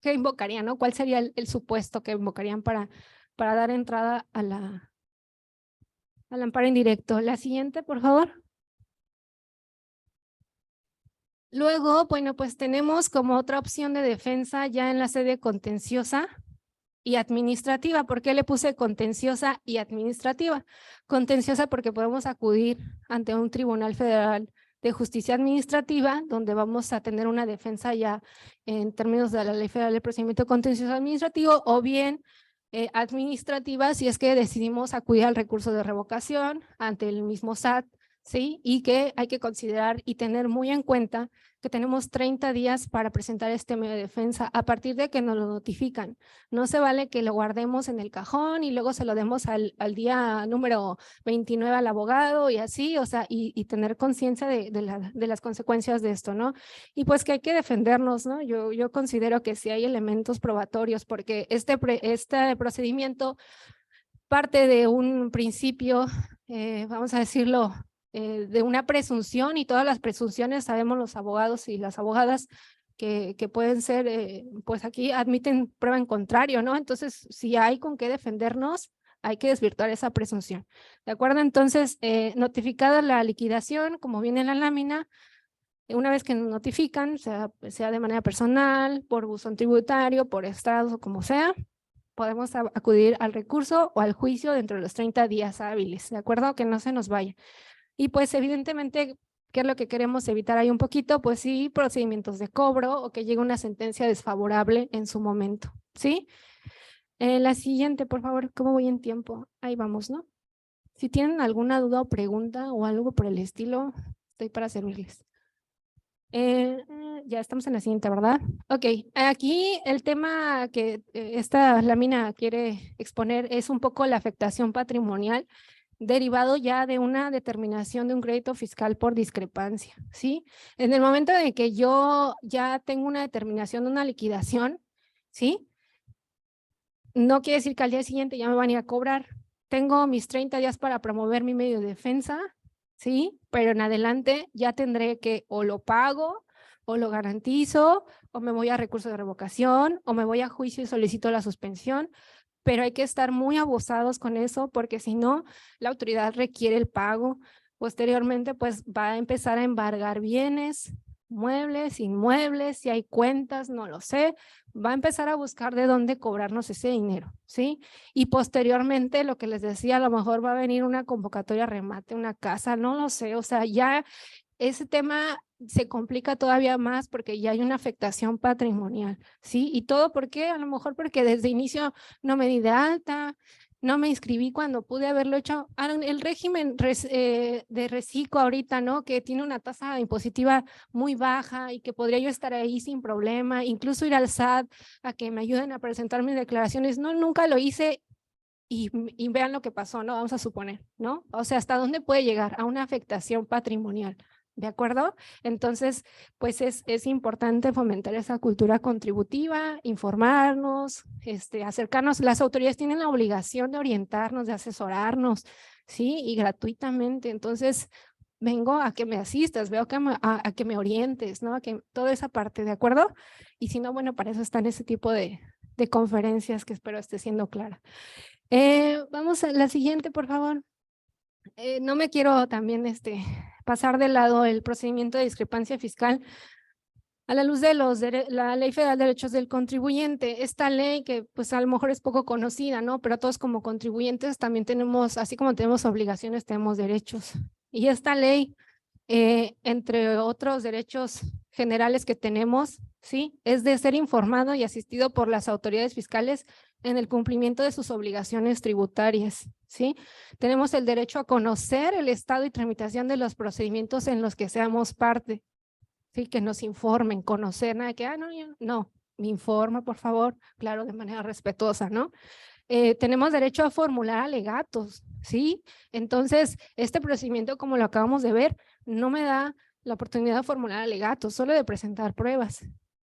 qué invocarían, ¿no? ¿Cuál sería el supuesto que invocarían para dar entrada al amparo indirecto? La siguiente, por favor. Luego, bueno, pues tenemos como otra opción de defensa ya en la sede contenciosa y administrativa. ¿Por qué le puse contenciosa y administrativa? Contenciosa porque podemos acudir ante un tribunal federal de justicia administrativa, donde vamos a tener una defensa ya en términos de la Ley Federal de Procedimiento Contencioso Administrativo, o bien administrativa si es que decidimos acudir al recurso de revocación ante el mismo SAT, ¿sí? Y que hay que considerar y tener muy en cuenta que tenemos 30 días para presentar este medio de defensa a partir de que nos lo notifican. No se vale que lo guardemos en el cajón y luego se lo demos al día número 29 al abogado y así, o sea, y tener conciencia de las consecuencias de esto, ¿no? Y pues que hay que defendernos, ¿no? Yo considero que sí hay elementos probatorios porque este procedimiento parte de un principio, vamos a decirlo, de una presunción, y todas las presunciones sabemos los abogados y las abogadas que pueden ser, pues aquí admiten prueba en contrario, ¿no? Entonces, si hay con qué defendernos, hay que desvirtuar esa presunción. ¿De acuerdo? Entonces, notificada la liquidación, como viene en la lámina, una vez que nos notifican, sea de manera personal, por buzón tributario, por estrados o como sea, podemos acudir al recurso o al juicio dentro de los 30 días hábiles, ¿de acuerdo? Que no se nos vaya. Y pues evidentemente, ¿qué es lo que queremos evitar ahí un poquito? Pues sí, procedimientos de cobro o que llegue una sentencia desfavorable en su momento, ¿sí? La siguiente, por favor, ¿cómo voy en tiempo? Ahí vamos, ¿no? Si tienen alguna duda o pregunta o algo por el estilo, estoy para servirles. Ya estamos en la siguiente, ¿verdad? Ok, aquí el tema que esta lámina quiere exponer es un poco la afectación patrimonial derivado ya de una determinación de un crédito fiscal por discrepancia, ¿sí? En el momento de que yo ya tengo una determinación de una liquidación, ¿sí? No quiere decir que al día siguiente ya me van a ir a cobrar. Tengo mis 30 días para promover mi medio de defensa, ¿sí? Pero en adelante ya tendré que o lo pago o lo garantizo, o me voy a recurso de revocación, o me voy a juicio y solicito la suspensión, pero hay que estar muy abusados con eso porque si no, la autoridad requiere el pago. Posteriormente, pues va a empezar a embargar bienes, muebles, inmuebles, si hay cuentas, no lo sé, va a empezar a buscar de dónde cobrarnos ese dinero, ¿sí? Y posteriormente, lo que les decía, a lo mejor va a venir una convocatoria remate, una casa, no lo sé, o sea, ya ese tema se complica todavía más porque ya hay una afectación patrimonial, ¿sí? Y todo porque a lo mejor porque desde inicio no me di de alta, no me inscribí cuando pude haberlo hecho. El régimen de reciclo ahorita, ¿no? Que tiene una tasa impositiva muy baja y que podría yo estar ahí sin problema, incluso ir al SAT a que me ayuden a presentar mis declaraciones. No, nunca lo hice y vean lo que pasó, ¿no? Vamos a suponer, ¿no? O sea, ¿hasta dónde puede llegar? A una afectación patrimonial. ¿De acuerdo? Entonces, pues es importante fomentar esa cultura contributiva, informarnos, acercarnos. Las autoridades tienen la obligación de orientarnos, de asesorarnos, ¿sí? Y gratuitamente. Entonces, vengo a que me asistas, veo que a que me orientes, ¿no? A que toda esa parte, ¿de acuerdo? Y si no, bueno, para eso están ese tipo de conferencias que espero esté siendo clara. Vamos a la siguiente, por favor. No me quiero también pasar de lado el procedimiento de discrepancia fiscal a la luz de la Ley Federal de Derechos del Contribuyente. Esta ley que pues a lo mejor es poco conocida, ¿no? Pero todos como contribuyentes también tenemos, así como tenemos obligaciones, tenemos derechos. Y esta ley, entre otros derechos generales que tenemos, ¿sí? Es de ser informado y asistido por las autoridades fiscales en el cumplimiento de sus obligaciones tributarias, ¿sí? Tenemos el derecho a conocer el estado y tramitación de los procedimientos en los que seamos parte, ¿sí? Que nos informen, conocer, nada que, no, me informa, por favor, claro, de manera respetuosa, ¿no? Tenemos derecho a formular alegatos, ¿sí? Entonces, este procedimiento, como lo acabamos de ver, no me da la oportunidad de formular alegatos, solo de presentar pruebas.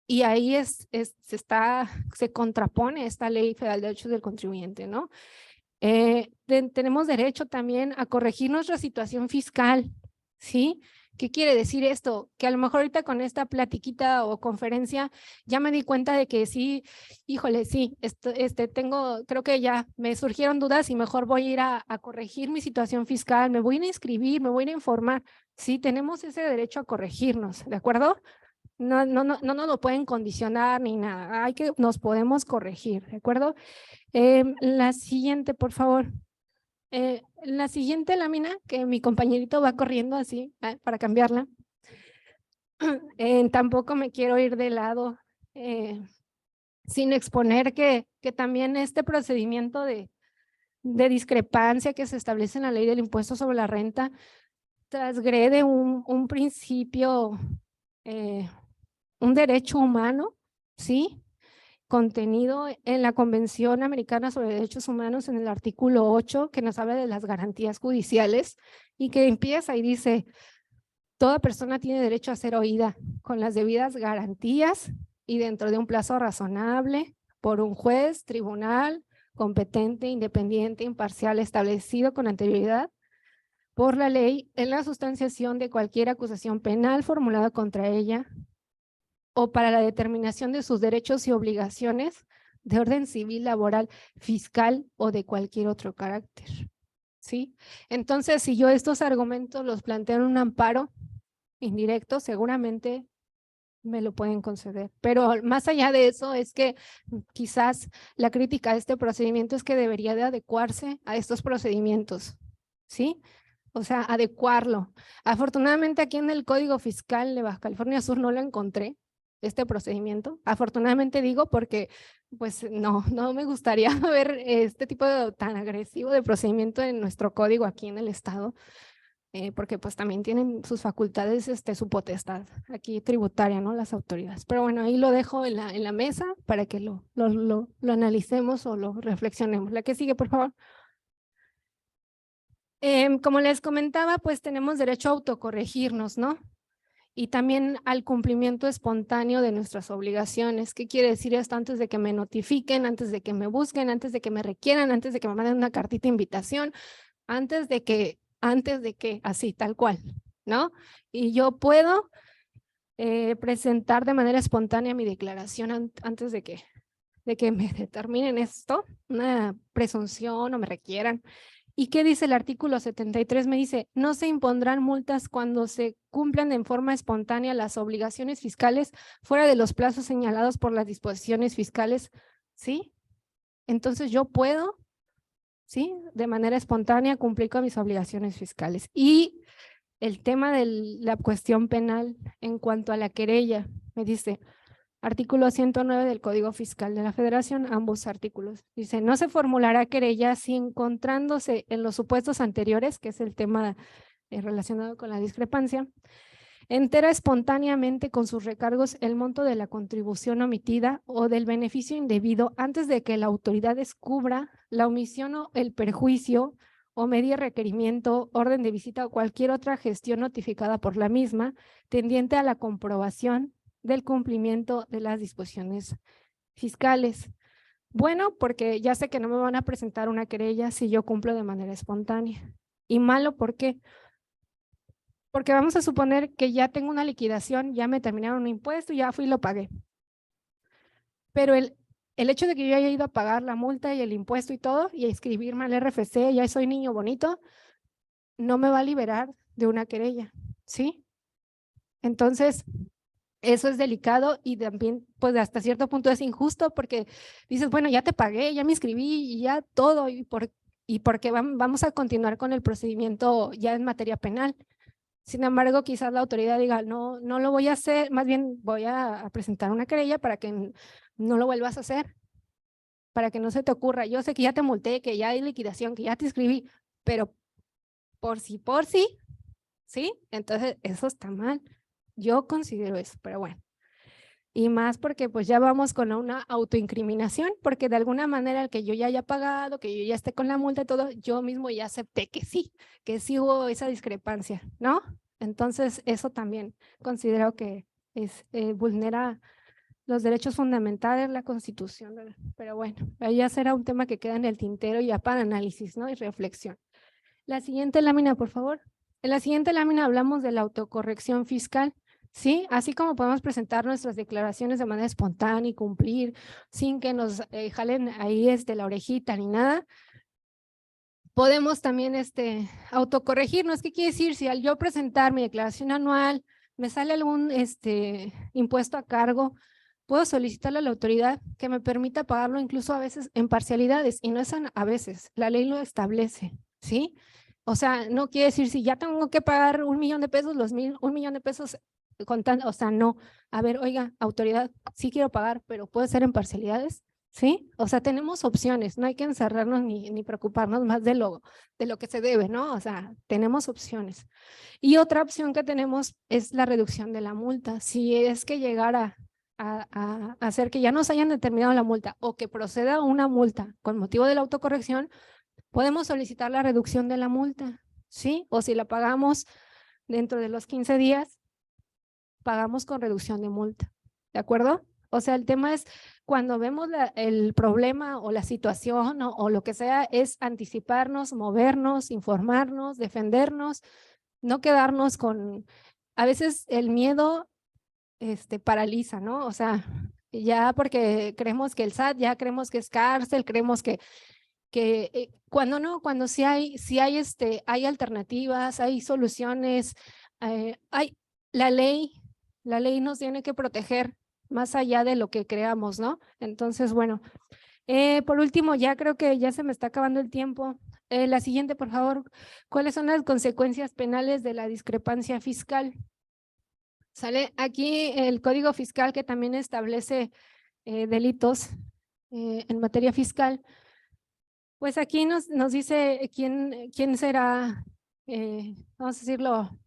Y ahí se contrapone esta Ley Federal de Derechos del Contribuyente, ¿no? Tenemos derecho también a corregir nuestra situación fiscal, ¿sí? ¿Qué quiere decir esto? Que a lo mejor ahorita con esta platiquita o conferencia ya me di cuenta de que sí, híjole, sí, creo que ya me surgieron dudas y mejor voy a ir a corregir mi situación fiscal, me voy a ir a inscribir, me voy a ir a informar. Sí, tenemos ese derecho a corregirnos, ¿de acuerdo? No nos lo pueden condicionar ni nada, nos podemos corregir, ¿de acuerdo? La siguiente, por favor. La siguiente lámina, que mi compañerito va corriendo así, para cambiarla. Tampoco me quiero ir de lado sin exponer que también este procedimiento de discrepancia que se establece en la ley del impuesto sobre la renta transgrede un principio, un derecho humano, ¿sí? Contenido en la Convención Americana sobre Derechos Humanos en el artículo 8, que nos habla de las garantías judiciales y que empieza y dice, toda persona tiene derecho a ser oída con las debidas garantías y dentro de un plazo razonable por un juez, tribunal, competente, independiente, imparcial, establecido con anterioridad por la ley en la sustanciación de cualquier acusación penal formulada contra ella o para la determinación de sus derechos y obligaciones de orden civil, laboral, fiscal o de cualquier otro carácter, ¿sí? Entonces, si yo estos argumentos los planteo en un amparo indirecto, seguramente me lo pueden conceder. Pero más allá de eso es que quizás la crítica a este procedimiento es que debería de adecuarse a estos procedimientos, ¿sí? O sea, adecuarlo. Afortunadamente aquí en el Código Fiscal de Baja California Sur no lo encontré, este procedimiento. Afortunadamente digo porque pues no me gustaría ver este tipo tan agresivo de procedimiento en nuestro código aquí en el estado, porque pues también tienen sus facultades, su potestad aquí tributaria, ¿no? Las autoridades. Pero bueno, ahí lo dejo en la mesa para que lo analicemos o lo reflexionemos. La que sigue, por favor. Como les comentaba, pues tenemos derecho a autocorregirnos, ¿no? Y también al cumplimiento espontáneo de nuestras obligaciones. ¿Qué quiere decir esto? Antes de que me notifiquen, antes de que me busquen, antes de que me requieran, antes de que me manden una cartita de invitación, antes de que, así, tal cual, ¿no? Y yo puedo presentar de manera espontánea mi declaración antes de que me determinen esto, una presunción o me requieran. ¿Y qué dice el artículo 73? Me dice, no se impondrán multas cuando se cumplan en forma espontánea las obligaciones fiscales fuera de los plazos señalados por las disposiciones fiscales, ¿sí? Entonces yo puedo, ¿sí? De manera espontánea cumplir con mis obligaciones fiscales. Y el tema de la cuestión penal en cuanto a la querella, me dice, artículo 109 del Código Fiscal de la Federación, ambos artículos. Dice, no se formulará querella si encontrándose en los supuestos anteriores, que es el tema relacionado con la discrepancia, entera espontáneamente con sus recargos el monto de la contribución omitida o del beneficio indebido antes de que la autoridad descubra la omisión o el perjuicio o medie requerimiento, orden de visita o cualquier otra gestión notificada por la misma, tendiente a la comprobación del cumplimiento de las disposiciones fiscales. Bueno, porque ya sé que no me van a presentar una querella si yo cumplo de manera espontánea. Y malo, ¿por qué? Porque vamos a suponer que ya tengo una liquidación, ya me terminaron un impuesto, ya fui y lo pagué. Pero el hecho de que yo haya ido a pagar la multa y el impuesto y todo, y inscribirme al RFC, ya soy niño bonito, no me va a liberar de una querella, ¿sí? Entonces, eso es delicado y también, pues hasta cierto punto es injusto porque dices, bueno, ya te pagué, ya me inscribí y ya todo, y porque vamos a continuar con el procedimiento ya en materia penal. Sin embargo, quizás la autoridad diga, no, no lo voy a hacer, más bien voy a presentar una querella para que no lo vuelvas a hacer, para que no se te ocurra. Yo sé que ya te multé, que ya hay liquidación, que ya te inscribí, pero por sí, ¿sí? Entonces, eso está mal. Yo considero eso, pero bueno. Y más porque pues ya vamos con una autoincriminación, porque de alguna manera el que yo ya haya pagado, que yo ya esté con la multa y todo, yo mismo ya acepté que sí hubo esa discrepancia, ¿no? Entonces eso también considero que vulnera los derechos fundamentales, la Constitución, pero bueno, ahí ya será un tema que queda en el tintero ya para análisis, ¿no? Y reflexión. La siguiente lámina, por favor. En la siguiente lámina hablamos de la autocorrección fiscal. ¿Sí? Así como podemos presentar nuestras declaraciones de manera espontánea y cumplir sin que nos jalen ahí la orejita ni nada, podemos también autocorregirnos. ¿Qué quiere decir? Si al yo presentar mi declaración anual me sale algún impuesto a cargo, puedo solicitarle a la autoridad que me permita pagarlo incluso a veces en parcialidades, y no es a veces, la ley lo establece, ¿sí? O sea, no quiere decir si ya tengo que pagar 1 millón de pesos, $1 millón de pesos contando, o sea, no. A ver, oiga, autoridad, sí quiero pagar, pero puede ser en parcialidades, ¿sí? O sea, tenemos opciones, no hay que encerrarnos ni preocuparnos más de lo que se debe, ¿no? O sea, tenemos opciones. Y otra opción que tenemos es la reducción de la multa. Si es que llegara a hacer que ya nos hayan determinado la multa o que proceda una multa con motivo de la autocorrección, podemos solicitar la reducción de la multa, ¿sí? O si la pagamos dentro de los 15 días, pagamos con reducción de multa, ¿de acuerdo? O sea, el tema es cuando vemos el problema o la situación o lo que sea, es anticiparnos, movernos, informarnos, defendernos, no quedarnos con, a veces el miedo paraliza, ¿no? O sea, ya porque creemos que el SAT, ya creemos que es cárcel, creemos que cuando no, cuando sí hay hay alternativas, hay soluciones, hay la ley nos tiene que proteger más allá de lo que creamos, ¿no? Entonces, bueno, por último, ya creo que ya se me está acabando el tiempo. La siguiente, por favor, ¿cuáles son las consecuencias penales de la discrepancia fiscal? Sale aquí el Código Fiscal que también establece delitos en materia fiscal. Pues aquí nos dice quién será, vamos a decirlo,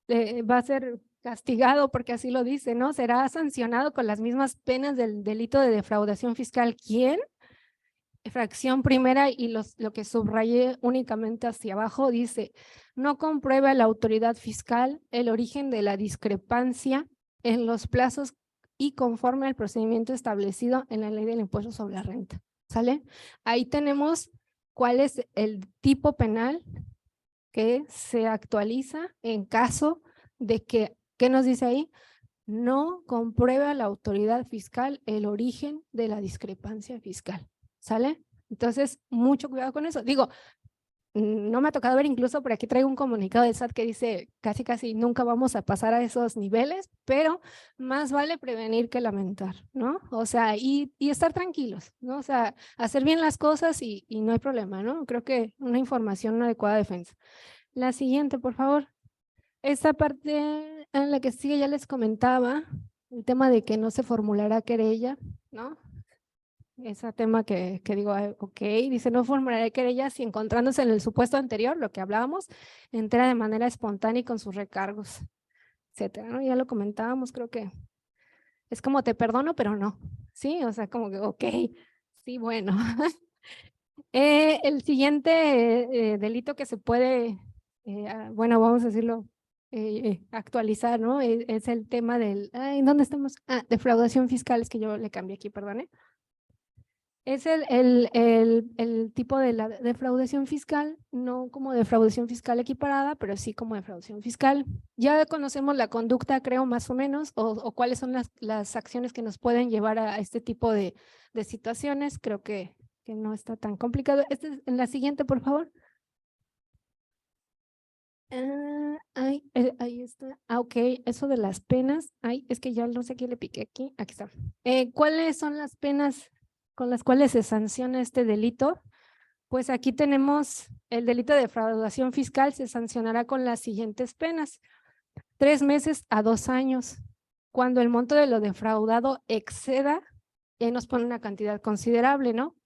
va a ser castigado porque así lo dice, ¿no? Será sancionado con las mismas penas del delito de defraudación fiscal. ¿Quién? Fracción primera y lo que subrayé únicamente hacia abajo dice, no comprueba la autoridad fiscal el origen de la discrepancia en los plazos y conforme al procedimiento establecido en la ley del impuesto sobre la renta. ¿Sale? Ahí tenemos cuál es el tipo penal que se actualiza en caso de que, ¿qué nos dice ahí? no comprueba la autoridad fiscal el origen de la discrepancia fiscal, ¿sale? Entonces, mucho cuidado con eso. Digo, no me ha tocado ver, incluso por aquí traigo un comunicado del SAT que dice casi nunca vamos a pasar a esos niveles, pero más vale prevenir que lamentar, ¿no? O sea, y estar tranquilos, ¿no? O sea, hacer bien las cosas y no hay problema, ¿no? Creo que una información, una adecuada defensa. La siguiente, por favor. Esta parte en la que sigue ya les comentaba, el tema de que no se formulará querella, ¿no? Ese tema que digo, ok, dice no formularé querella si encontrándose en el supuesto anterior, lo que hablábamos, entera de manera espontánea y con sus recargos, etcétera, ¿no? Ya lo comentábamos, creo que es como te perdono, pero no, ¿sí? O sea, como que, ok, sí, bueno. El siguiente delito que se puede, bueno, vamos a decirlo, actualizar, ¿no? Es el tema del, ay, ¿dónde estamos? Ah, defraudación fiscal, es que yo le cambié aquí, perdone. Es el tipo de la defraudación fiscal, no como defraudación fiscal equiparada, pero sí como defraudación fiscal. Ya conocemos la conducta, creo, más o menos, o cuáles son las acciones que nos pueden llevar a este tipo de situaciones. Creo que no está tan complicado. En la siguiente, por favor. Ahí está. Ah, ok, eso de las penas. Ay, es que ya no sé qué le piqué aquí. Aquí está. ¿Cuáles son las penas con las cuales se sanciona este delito? Pues aquí tenemos el delito de defraudación fiscal, se sancionará con las siguientes penas: 3 meses a 2 años. Cuando el monto de lo defraudado exceda, y ahí nos pone una cantidad considerable, ¿no?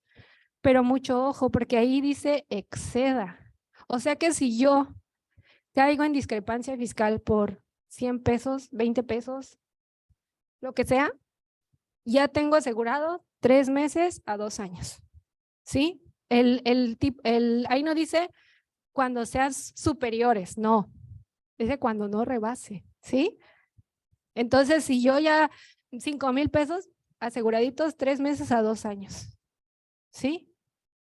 Pero mucho ojo, porque ahí dice exceda. O sea que si yo caigo en discrepancia fiscal por 100 pesos, 20 pesos, lo que sea, ya tengo asegurado 3 meses a 2 años, ¿sí? Ahí no dice cuando seas superiores, no, dice cuando no rebase, ¿sí? Entonces, si yo ya 5,000 pesos aseguraditos 3 meses a 2 años, ¿sí?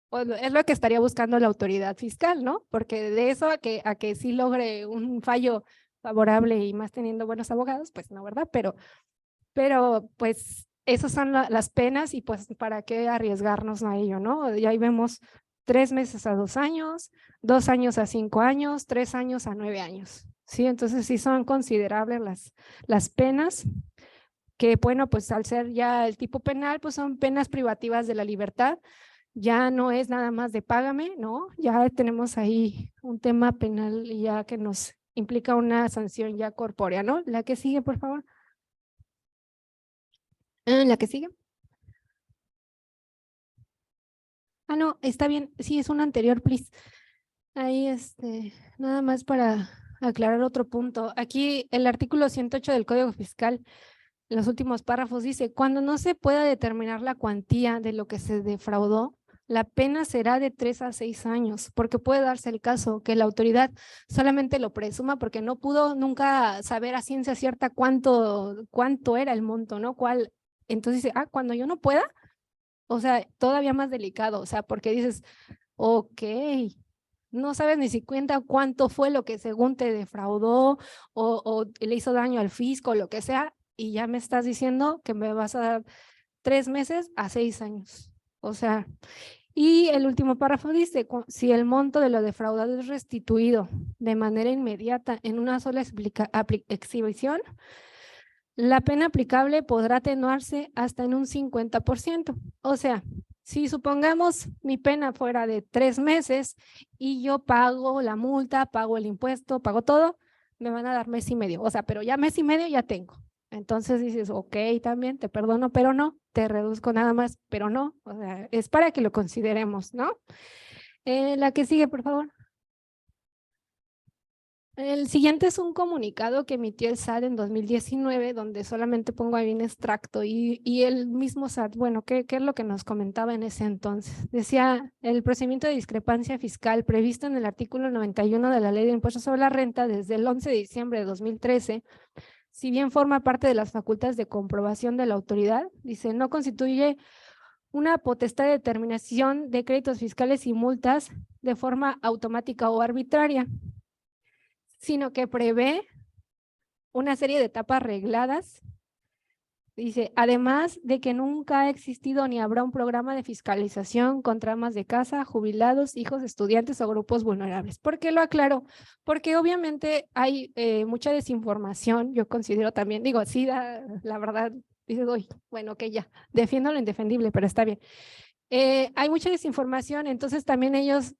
Pues es lo que estaría buscando la autoridad fiscal, ¿no? Porque de eso a que sí logre un fallo favorable y más teniendo buenos abogados, pues no, ¿verdad? Pero pues esas son las penas y pues para qué arriesgarnos a ello, ¿no? Y ahí vemos 3 meses a 2 años, 2 años a 5 años, 3 años a 9 años, ¿sí? Entonces sí son considerables las penas que, bueno, pues al ser ya el tipo penal, pues son penas privativas de la libertad. Ya no es nada más de págame, ¿no? Ya tenemos ahí un tema penal ya que nos implica una sanción ya corpórea, ¿no? La que sigue, por favor. La que sigue. Ah, no, está bien. Sí, es un anterior, please. Ahí, nada más para aclarar otro punto. Aquí el artículo 108 del Código Fiscal, en los últimos párrafos dice, cuando no se pueda determinar la cuantía de lo que se defraudó, la pena será de 3 a 6 años, porque puede darse el caso que la autoridad solamente lo presuma porque no pudo nunca saber a ciencia cierta cuánto era el monto, ¿no? Entonces dice, cuando yo no pueda, o sea, todavía más delicado, o sea, porque dices, ok, no sabes ni si cuenta cuánto fue lo que según te defraudó o le hizo daño al fisco, lo que sea, y ya me estás diciendo que me vas a dar 3 meses a 6 años. O sea, y el último párrafo dice, si el monto de lo defraudado es restituido de manera inmediata en una sola exhibición, la pena aplicable podrá atenuarse hasta en un 50%. O sea, si supongamos mi pena fuera de 3 meses y yo pago la multa, pago el impuesto, pago todo, me van a dar mes y medio. O sea, pero ya mes y medio ya tengo. Entonces dices, ok, también te perdono, pero no, te reduzco nada más, pero no. O sea, es para que lo consideremos, ¿no? La que sigue, por favor. El siguiente es un comunicado que emitió el SAT en 2019, donde solamente pongo ahí un extracto y el mismo SAT, bueno, ¿qué es lo que nos comentaba en ese entonces? Decía, el procedimiento de discrepancia fiscal previsto en el artículo 91 de la Ley de Impuestos sobre la Renta desde el 11 de diciembre de 2013, si bien forma parte de las facultades de comprobación de la autoridad, dice, no constituye una potestad de determinación de créditos fiscales y multas de forma automática o arbitraria, sino que prevé una serie de etapas regladas. Dice, además de que nunca ha existido ni habrá un programa de fiscalización contra amas de casa, jubilados, hijos, estudiantes o grupos vulnerables. ¿Por qué lo aclaro? Porque obviamente hay mucha desinformación, yo considero también, digo, sí, la verdad, dices, uy, bueno, que ya, defiendo lo indefendible, pero está bien. Hay mucha desinformación, entonces también ellos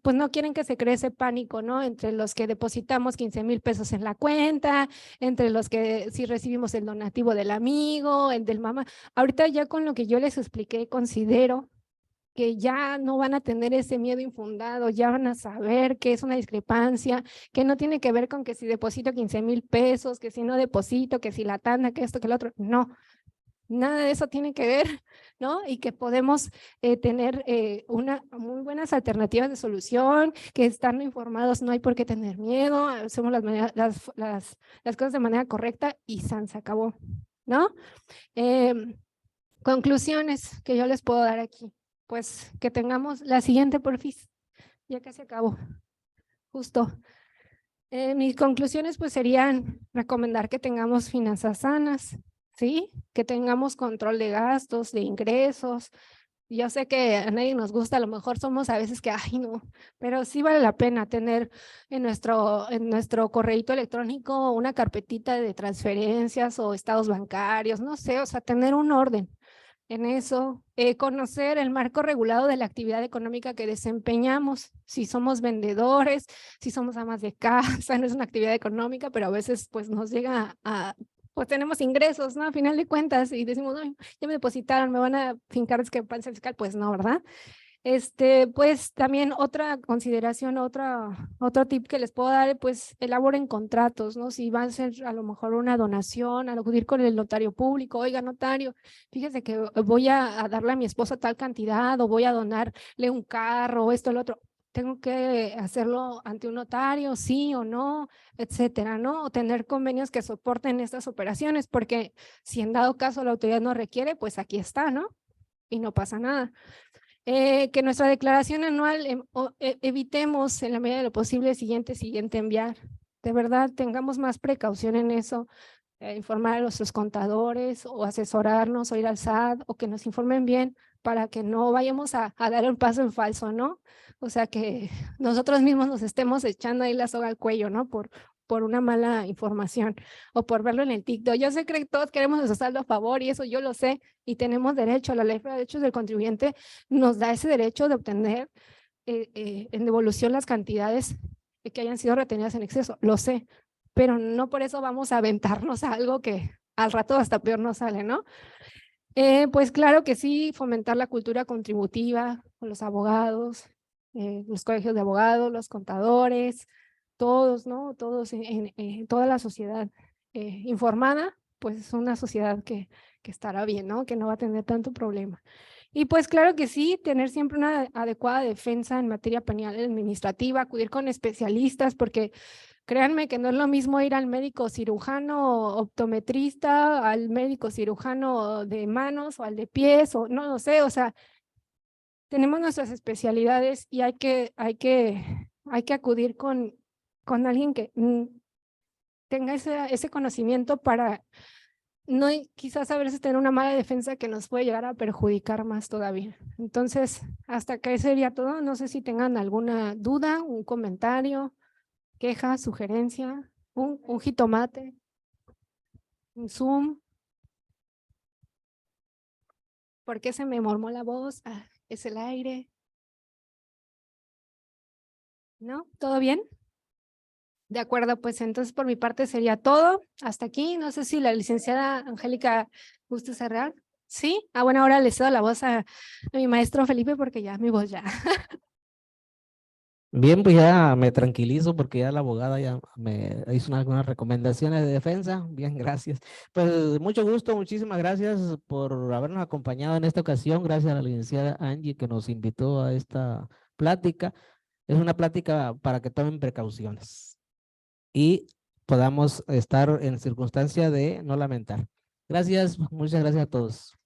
pues no quieren que se cree ese pánico, ¿no? Entre los que depositamos 15,000 pesos en la cuenta, entre los que sí recibimos el donativo del amigo, el del mamá. Ahorita ya con lo que yo les expliqué, considero que ya no van a tener ese miedo infundado, ya van a saber que es una discrepancia, que no tiene que ver con que si deposito 15,000 pesos, que si no deposito, que si la tanda, que esto, que lo otro, no. Nada de eso tiene que ver, ¿no? Y que podemos tener una muy buenas alternativas de solución, que estando informados no hay por qué tener miedo, hacemos las cosas de manera correcta y se acabó, ¿no? Conclusiones que yo les puedo dar aquí, pues que tengamos la siguiente porfis, ya que se acabó, justo. Mis conclusiones pues serían recomendar que tengamos finanzas sanas, ¿sí? Que tengamos control de gastos, de ingresos. Yo sé que a nadie nos gusta, a lo mejor somos a veces que, ay no, pero sí vale la pena tener en nuestro correíto electrónico una carpetita de transferencias o estados bancarios, no sé, o sea, tener un orden en eso, conocer el marco regulado de la actividad económica que desempeñamos, si somos vendedores, si somos amas de casa, no es una actividad económica, pero a veces pues nos llega pues tenemos ingresos, ¿no? A final de cuentas y decimos, no, ya me depositaron, me van a fincar discrepancia fiscal, pues no, ¿verdad? Pues también otra consideración, otro tip que les puedo dar, pues elaboren contratos, ¿no? Si va a ser a lo mejor una donación, al acudir con el notario público, oiga, notario, fíjese que voy a darle a mi esposa tal cantidad o voy a donarle un carro o esto, lo otro. Tengo que hacerlo ante un notario, sí o no, etcétera, ¿no? O tener convenios que soporten estas operaciones, porque si en dado caso la autoridad no requiere, pues aquí está, ¿no? Y no pasa nada. Que nuestra declaración anual evitemos en la medida de lo posible siguiente enviar. De verdad, tengamos más precaución en eso, informar a nuestros contadores o asesorarnos o ir al SAT o que nos informen bien para que no vayamos a dar un paso en falso, ¿no? O sea, que nosotros mismos nos estemos echando ahí la soga al cuello, ¿no? Por una mala información o por verlo en el TikTok. Yo sé que todos queremos nuestro saldo a favor y eso yo lo sé y tenemos derecho. La Ley de Derechos del Contribuyente nos da ese derecho de obtener en devolución las cantidades que hayan sido retenidas en exceso, lo sé, pero no por eso vamos a aventarnos a algo que al rato hasta peor nos sale, ¿no? Pues claro que sí, fomentar la cultura contributiva con los abogados, los colegios de abogados, los contadores, todos, ¿no? Todos en toda la sociedad informada, pues es una sociedad que estará bien, ¿no? Que no va a tener tanto problema. Y pues claro que sí, tener siempre una adecuada defensa en materia penal administrativa, acudir con especialistas, porque créanme que no es lo mismo ir al médico cirujano optometrista, al médico cirujano de manos o al de pies, o no lo sé, o sea, tenemos nuestras especialidades y hay que acudir con alguien que tenga ese conocimiento para no quizás a veces tener una mala defensa que nos puede llegar a perjudicar más todavía. Entonces, hasta acá sería todo. No sé si tengan alguna duda, un comentario, queja, sugerencia, un jitomate, un Zoom. ¿Por qué se me mormó la voz? Ah, es el aire. ¿No? ¿Todo bien? De acuerdo, pues entonces por mi parte sería todo. Hasta aquí. No sé si la licenciada Angélica gusta cerrar. ¿Sí? Ah, bueno, ahora le cedo la voz a mi maestro Felipe porque ya mi voz ya. Bien, pues ya me tranquilizo porque ya la abogada ya me hizo algunas recomendaciones de defensa. Bien, gracias. Pues mucho gusto, muchísimas gracias por habernos acompañado en esta ocasión. Gracias a la licenciada Angie que nos invitó a esta plática. Es una plática para que tomen precauciones y podamos estar en circunstancia de no lamentar. Gracias, muchas gracias a todos.